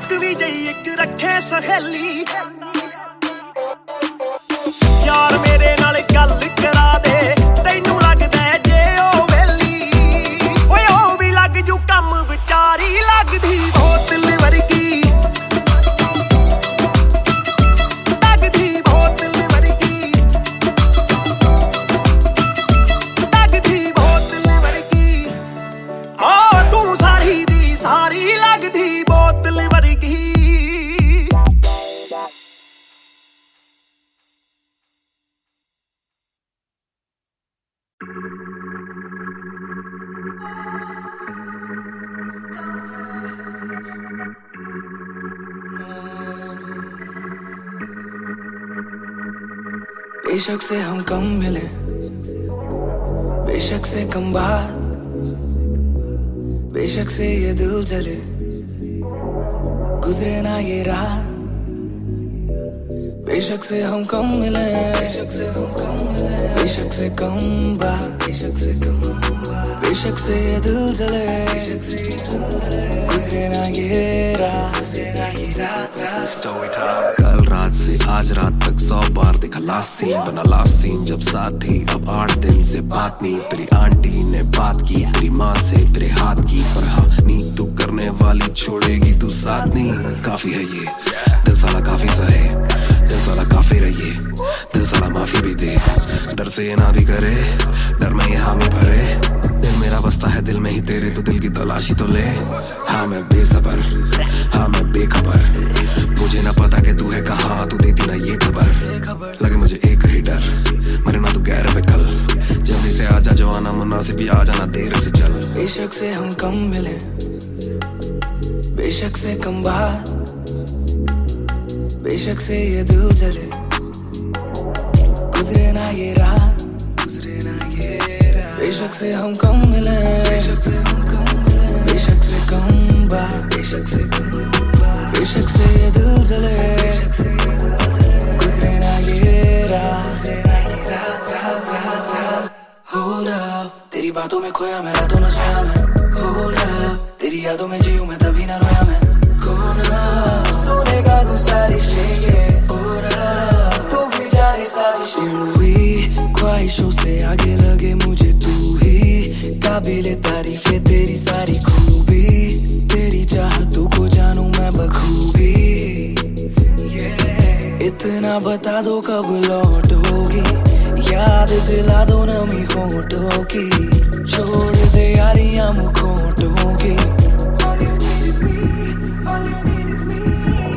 लुकवी जई एक रखे सहेली यार मेरे नाल गल करा दे तैनू लगदा जे ओ वेली ओए ओ भी लग जू कम विचारी लगदी बोतल वर्गी लगदी बोतल वर्गी लगदी बोतल वर्गी आ तू सारी दी सारी लगदी बोतल वर्गी बेशक से हम कम मिले बेशक से कम बात बेशक से ये दिल जले गुजरे ना ये रात बेशक से हम कम मिले बेशक से हम कम मिले बेशक से कम बात बेशक से कम बात बेशक से ये दिल जले गुजरे ना ये रात स्टोरी टाइम कल रात से आज रात तक 100 बार देखा लास्ट सीन बना लास्ट सीन जब साथ थी अब 8 दिन से बात नहीं तेरी आंटी ने बात की तेरी माँ से तेरे हाथ की पर हाँ नी तू करने वाली छोड़ेगी तू साथ नहीं काफी है ये दिल साला काफी सहे दिल साला काफी रहिए दिल साला माफी भी दे डर से ये ना भी करे डर में ये हामी भरे दिल मेरा बसता है दिल में ही तेरे तो दिल की तलाशी तो ले हाँ मैं बेसबर हाँ मैं बेखबर मुझे ना पता कि तू है कहाँ तू देती ना ये खबर लगे मुझे एक ही डर मरे ना तू गैर पे कल जल्दी से आजा जो आना मुनासिब भी आ जाना देर से चल बेशक से हम कम मिले बेशक से कम बात बेशक से ये दिल जले गुजरे ना ये रात गुजरे ना ये रात बेशक से हम कम मिले बेशक से हम कम मिले बेशक से कम बात बेशक से कम बात बेशक से ये दिल जले गुजरे ना ये रात गुजरे ना ये रात रात रात रात Hold up तेरी बातों में खोया मेरा तो नशा में Hold up तेरी यादों में जीऊं मैं तभी ना रोया मैं कौन सोनेगा तू सारी शेगे तू भी जाने सारी शेगे ख्वाहिशों से आगे लगे मुझे तू ही काबिले तारीफ है तेरी सारी खूबी तेरी चाहतों को जानूं मैं बखूबी इतना बता दो कब लौटोगी याद दिला दो नमी होठों की छोड़ दे यारियां मुखोटों की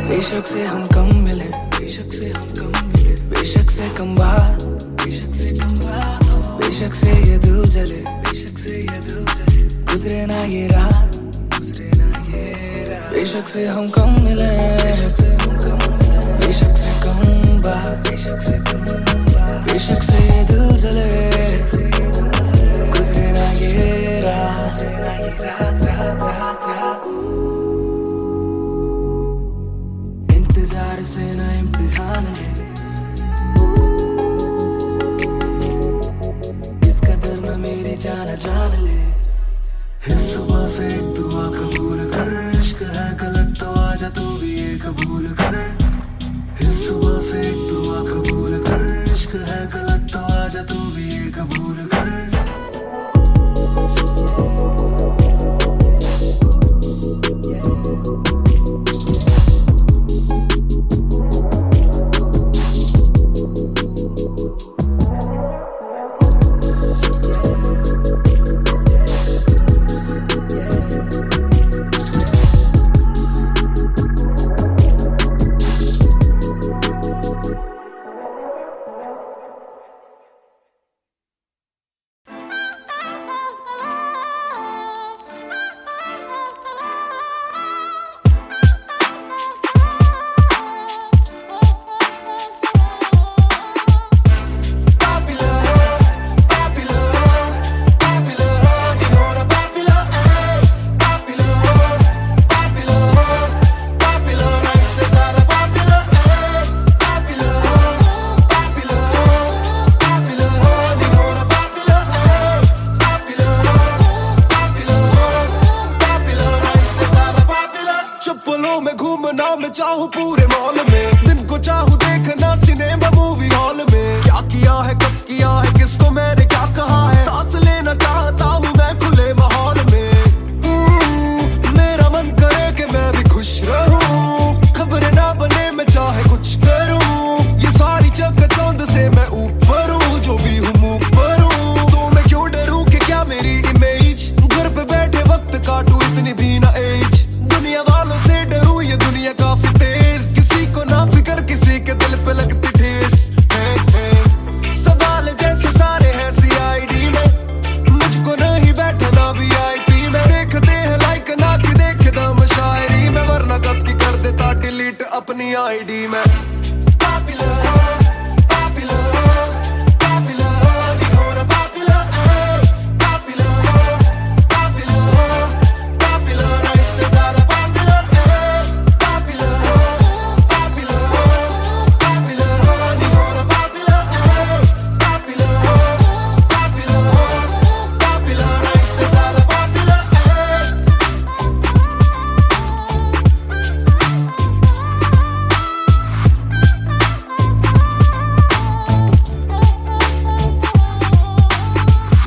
बेशक से हम कम मिले बेशक से हम कम मिले बेशक से कम बात बेशक से कम बात बेशक से ये दिल जले बेशक से ये दिल जले गुजरे ना ये रात गुजरे ना ये रात बेशक से हम कम मिले बेशक से हम कम मिले बेशक से कम बात बेशक से कम बात बेशक से ये दिल जले गुजरे ना ये रात रात रात रात रात इंतजार से ना इम्तिहान ले इस कदर ना मेरी जान जान ले इस सुबह से एक दुआ कबूल कर इश्क है गलत तो आजा तू भी ये कबूल कर इस सुबह से एक दुआ कबूल कर इश्क है गलत तो आजा तू भी ये कबूल कर चाहूं पूरे मॉल में, दिन को चाहूं देखना सिनेमा मूवी हॉल में। क्या किया है कब किया है किसको मैंने क्या कहा है, सांस लेना चाहता हूं मैं खुले माहौल में। मेरा मन करे कि मैं भी खुश रहूं, खबरें ना बने मैं चाहे कुछ करूं। ये सारी चकाचौंध से मैं ऊपर हूं, जो भी हूं मुंह पर हूं। तो मैं क्यों डरूं कि क्या मेरी इमेज, घर पे बैठे वक्त काटूं इतनी भी ना एज। दुनिया वालों से डरूं ये दुनिया काफी तेज, किसी को ना फिक्र किसी के दिल पे लगती ठेस। सवाल जैसे सारे हैं CID में, मुझको नहीं बैठना VIP में। देखते हैं लाइक ना कि देखता मैं शायरी में, वरना कब की कर देता डिलीट अपनी ID में।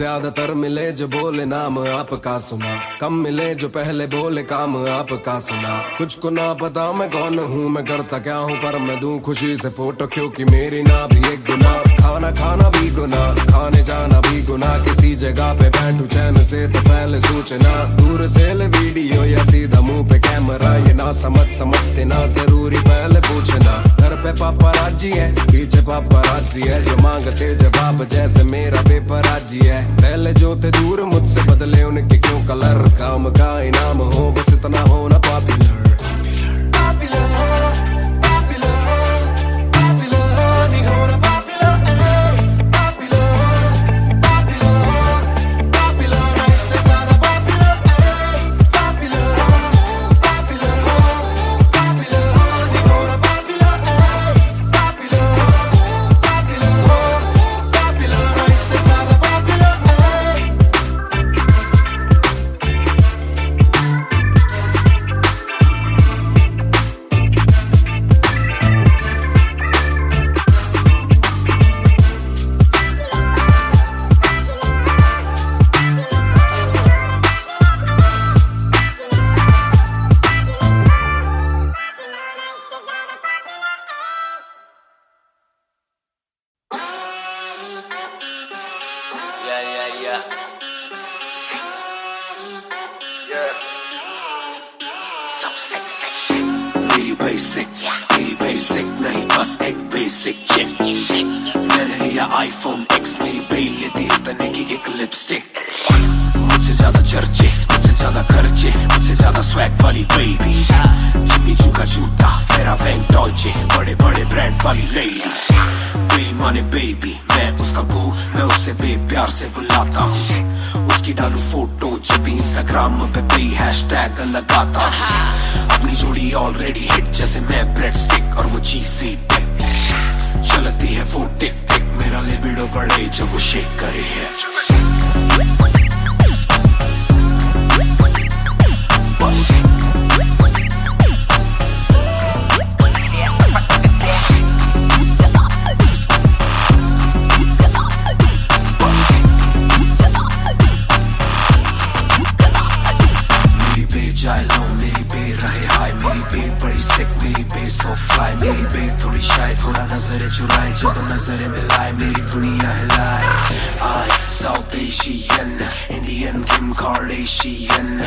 ज्यादातर मिले जो बोले नाम आपका सुना, कम मिले जो पहले बोले काम आपका सुना। कुछ को ना पता मैं कौन हूँ, मैं करता क्या हूँ, पर मैं दूं खुशी से फोटो क्योंकि मेरी ना भी एक गुना। खाना खाना भी गुना, खाने जाना भी गुना। किसी जगह पे बैठूं चैन से तो पहले सूचना, दूर से ले वीडियो या सीधा मुंह पे कैमरा। ये ना समझते ना जरूरी पहले पूछना। घर पे पापराजी है पीछे पापराजी है, जो मांगते जवाब जैसे मेरा पेपर आजी है। पहले जो थे दूर मुझसे बदले उनके क्यों कलर, काम का इनाम हो बस इतना हो ना पॉपुलर। मेरी बेसिक नहीं बस एक बेसिक चिक। मैंने लिया iPhone X, मेरी बेल लेती इतने की एक लिपस्टिक। मुझसे ज्यादा चर्चे, मुझसे ज्यादा खर्चे, मुझसे ज्यादा स्वैग वाली बेबी। जिम्मी चू का जूता, फेरा वैंग डॉल्चे, बड़े बड़े ब्रांड वाली लेडी। बेईमाने बेबी, मैं उसका बू, मैं उसे बेप्यार से बुलाता हूँ। उसकी डालू फोटो जब इंस्टाग्राम पे भी हैशटैग लगाता हूँ। अपनी जोड़ी ऑलरेडी हिट जैसे मैं ब्रेड स्टिक और वो चीज़ी टिक। चलती है वो टिक टिक, मेरा लिबिडो बढ़े जब वो शेक करे है। मेरी बे थोड़ी शाय, थोड़ा नजरें चुराए, जब नजरें मिलाए मेरी दुनिया हिलाए। आई साउथ एशियन, इंडियन किम कार्डेशियन,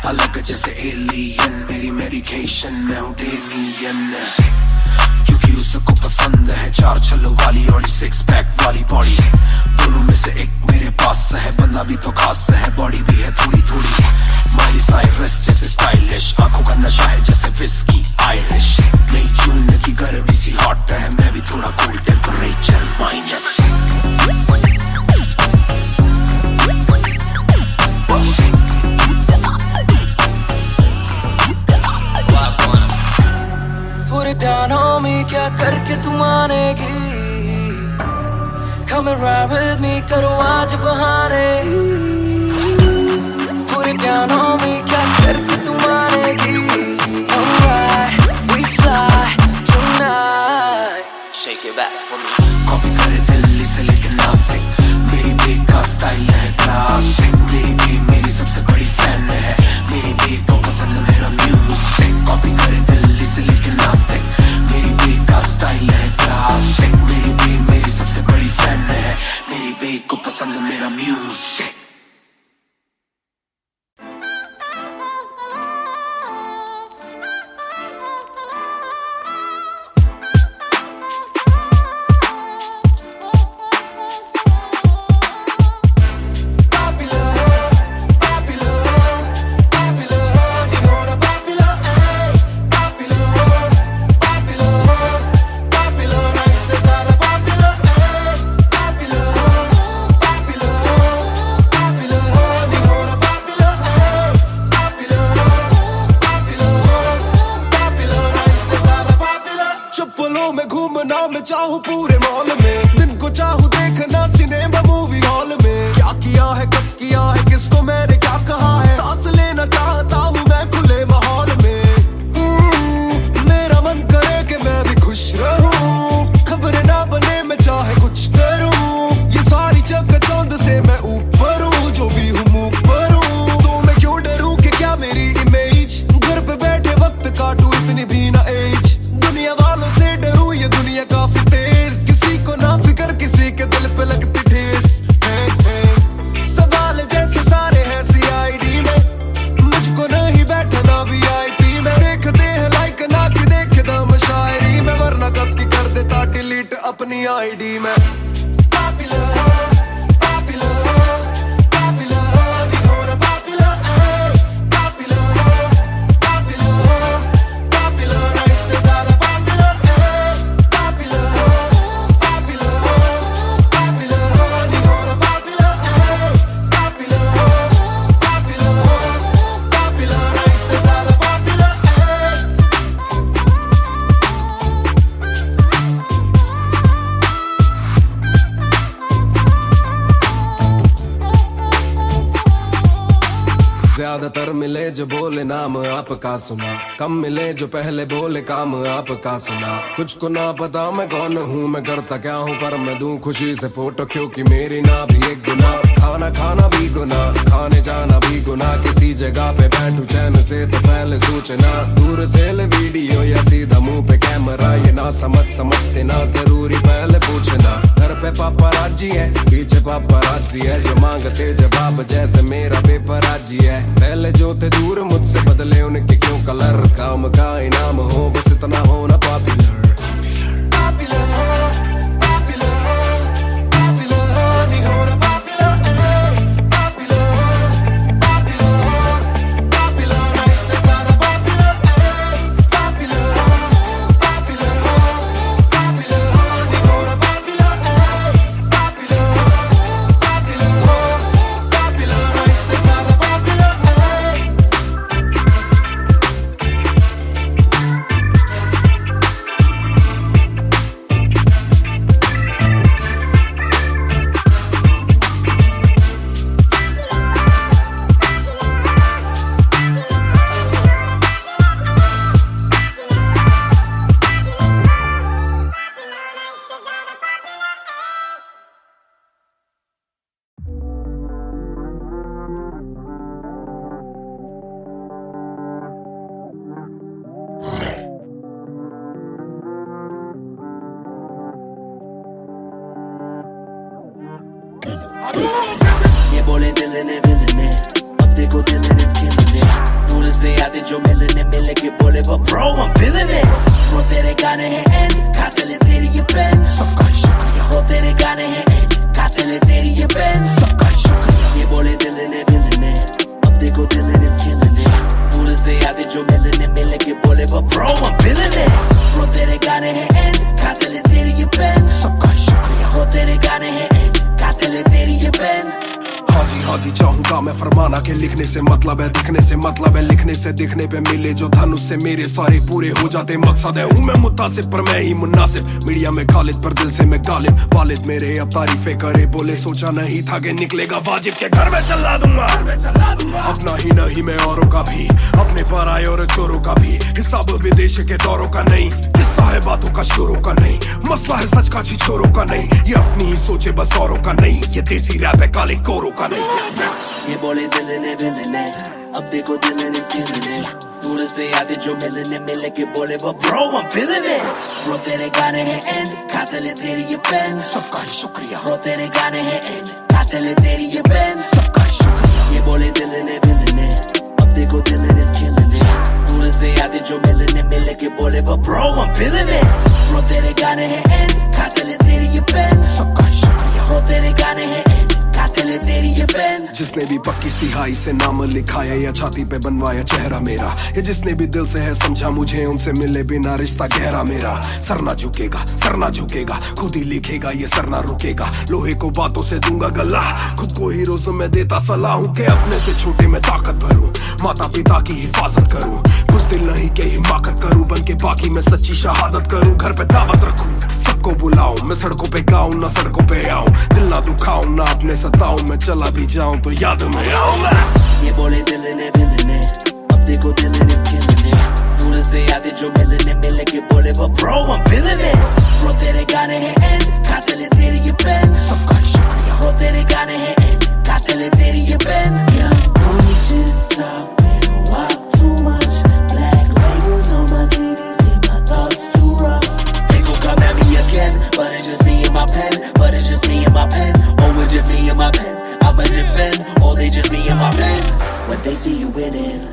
अलग जैसे एलियन, मेरी मेडिकेशन मैं हूँ डेनियन। क्योंकि उसको पसंद है 4 छल्लों वाली और 6 पैक वाली बॉडी। दोनों में से एक मेरे पास है, बंदा भी तो खास है, बॉडी भी है थोड़ी थोड़ी। माइली साइरस जैसे स्टाइलिश, आंखों का नशा है जैसे विस्की आयरिश। नई जून की गर्मी सी हॉट है, मैं भी थोड़ा cool temperature minus. Put it down on me, क्या करके तू मानेगी? Come and ride with me, करो आज बहाने। Put it down on me, क्या करके तू मानेगी? Alright, we shake it back for me. Copy करे दिल्ली से लेके नासिक, मेरी बीट का स्टाइल है क्लासिक, मेरी बीट मेरी सबसे बड़ी फैन है, मेरी बीट को पसंद मेरा म्यूजिक। कॉपी करे दिल्ली से लेके नासिक, मेरी बीट का स्टाइल है क्लासिक, मेरी बीट मेरी सबसे बड़ी फैन है, मेरी बीट को पसंद मेरा म्यूजिक। मैं चाहूँ पूरे मॉल में, दिन को चाहूँ देखना सिनेमा मूवी हॉल में। क्या किया है कब किया है किसको मैंने क्या कहा है, सांस लेना चाहता हूँ मैं खुले माहौल में। मेरा मन करे कि मैं भी खुश रहूं, खबरें ना बने मैं चाहे कुछ करूं। ये सारी चकाचौंध से मैं ऊपर हूँ, जो भी हूँ मुँह पर हूँ। तो मैं क्यों डरूं कि क्या मेरी इमेज, घर पे बैठे वक्त काटूं इतनी भी ना एज। दुनिया वालों से डरूं ये दुनिया काफी तेज, किसी को ना फिक्र किसी के दिल पे लगती ठेस। सवाल जैसे सारे हैं CID में, मुझको नहीं बैठना VIP में। देखते हैं लाइक ना कि देखे दम शायरी में, वरना कब की कर देता डिलीट अपनी ID में। ज्यादातर मिले जो बोले नाम आपका सुना, कम मिले जो पहले बोले काम आपका सुना। कुछ को ना पता मैं कौन हूँ, मैं करता क्या हूँ, पर मैं दूं खुशी से फोटो क्योंकि मेरी ना भी एक गुना। खाना खाना भी गुना, खाने जाना भी गुना, किसी जगह पे बैठूं चैन से तो पहले सूचना। दूर से ले वीडियो या सीधा मुंह पे कैमरा, ये ना समझते ना जरूरी पहले पूछना। घर पे पापाराजी है पीछे पापाराजी है, जो मांगते जवाब जैसे मेरा पेपर आजी है। पहले जो थे दूर मुझसे बदले उनके क्यों कलर, काम का इनाम हो बस इतना होना पॉपुलर। ये बोले दिल ने अब देखो दिल ने स्किल दूर से आते जो मिलने के बोले वो ब्रो I'm feeling it। वो तेरे गाने हैं एंड खाते ले तेरी ये पेन, सबका शुक्रिया। वो तेरे गाने हैं एंड खाते ले तेरी ये पेन, सबका शुक्रिया। ये बोले दिल ने अब देखो दिल ने स्किल दूर से आते जो मिलने के बोले वो ब्रो I'm feeling it। वो तेरे गाने हैं एंड खाते ले तेरी ये पेन, सबका शुक्रिया। वो तेरे गाने हैं एंड खाते ले तेरी ये पेन। हाँ जी चाहूंगा मैं फरमाना के लिखने से मतलब है दिखने से मतलब है लिखने से दिखने पे मिले जो धनुष से मेरे सारे पूरे हो जाते मकसद है। हूँ मैं मुतासिब पर मैं ही मुनासिब, मीडिया में खालिद पर दिल से मैं गालिब। वालिद मेरे अब तारीफे करे बोले सोचा नहीं था कि निकलेगा वाजिब के घर में चला दूंगा। अपना ही नहीं मैं औरों का भी, अपने पर आए और चोरों का भी, हिसाब विदेश के दौरों का नहीं। किस्सा है बातों का शोरों का नहीं, मसला है सच का छिछोरों का नहीं, ये अपनी ही सोचे बस औरों का नहीं, ये देसी रैप है काले कोरों का नहीं। ये बोले दिल ने अब देखो दिल ने स्किन दूर से आते जो मिलने के बोले वो bro I'm feeling it। Bro तेरे गाने हैं एंड खाते ले तेरी ये पेन, सबका ही शुक्रिया। ब्रो तेरे गाने हैं एंड खाते ले तेरी ये पेन, सबका ही शुक्रिया। ये बोले दिल ने अब देखो दिल ने स्किन दूर से आते जो मिलने के बोले वो bro I'm feeling it। Bro तेरे गाने हैं एंड खाते ले तेरी ये पेन, सबका ही शुक्रिया। ब्रो तेरे गाने हैं एंड खाते ले तेरी ये पेन। जिसने भी पक्की सिहाई से नाम लिखाया या छाती पे बनवाया चेहरा मेरा, या जिसने भी दिल से है समझा मुझे उनसे मिले बिना रिश्ता गहरा मेरा। सर ना झुकेगा खुद ही लिखेगा ये सर ना रुकेगा, लोहे को बातों से दूंगा गला, खुद को हीरोज में देता सलाह हूँ के अपने से छोटे में ताकत भरूं, माता पिता की हिफाजत करूं, कुछ दिल नहीं के हिमाकत करूं, बन के बाकी मैं सच्ची शहादत करूं, घर पे दावत रखूं, सबको बुलाऊं, मैं सड़कों पे गाऊं ना सड़कों पे आऊं, दिल ना दुखाऊं ना अपने सताऊं, मैं चला भी जाऊं तो याद में आऊं। ये बोले दिल ने अब देखो दिल ने स्किन दूर से आते जो मिलने के बोले वो bro I'm feeling it। Bro तेरे गाने हैं एंड खाते ले तेरी ये पेन, सबका ही शुक्रिया। ब्रो तेरे गाने हैं एंड खाते ले तेरी ये pen. Yeah, we just talking about too much, black labels on my CDs, and my thoughts too rough. They gon' come at me again, but it's just me and my pen, but it's just me and my pen, oh it's just me and my pen, I'ma defend, oh they just me and my pen. When they see you winning,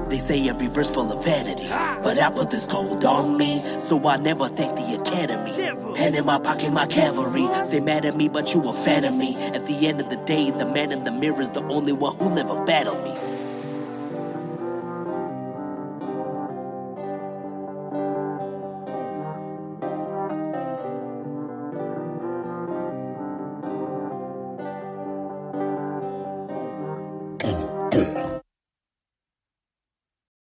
they say every verse full of vanity, but I put this gold on me, so I never thank the academy. Pen in my pocket, my cavalry. Stay mad at me, but you a fan of me. At the end of the day, the man in the mirror is the only one who'll ever battle me.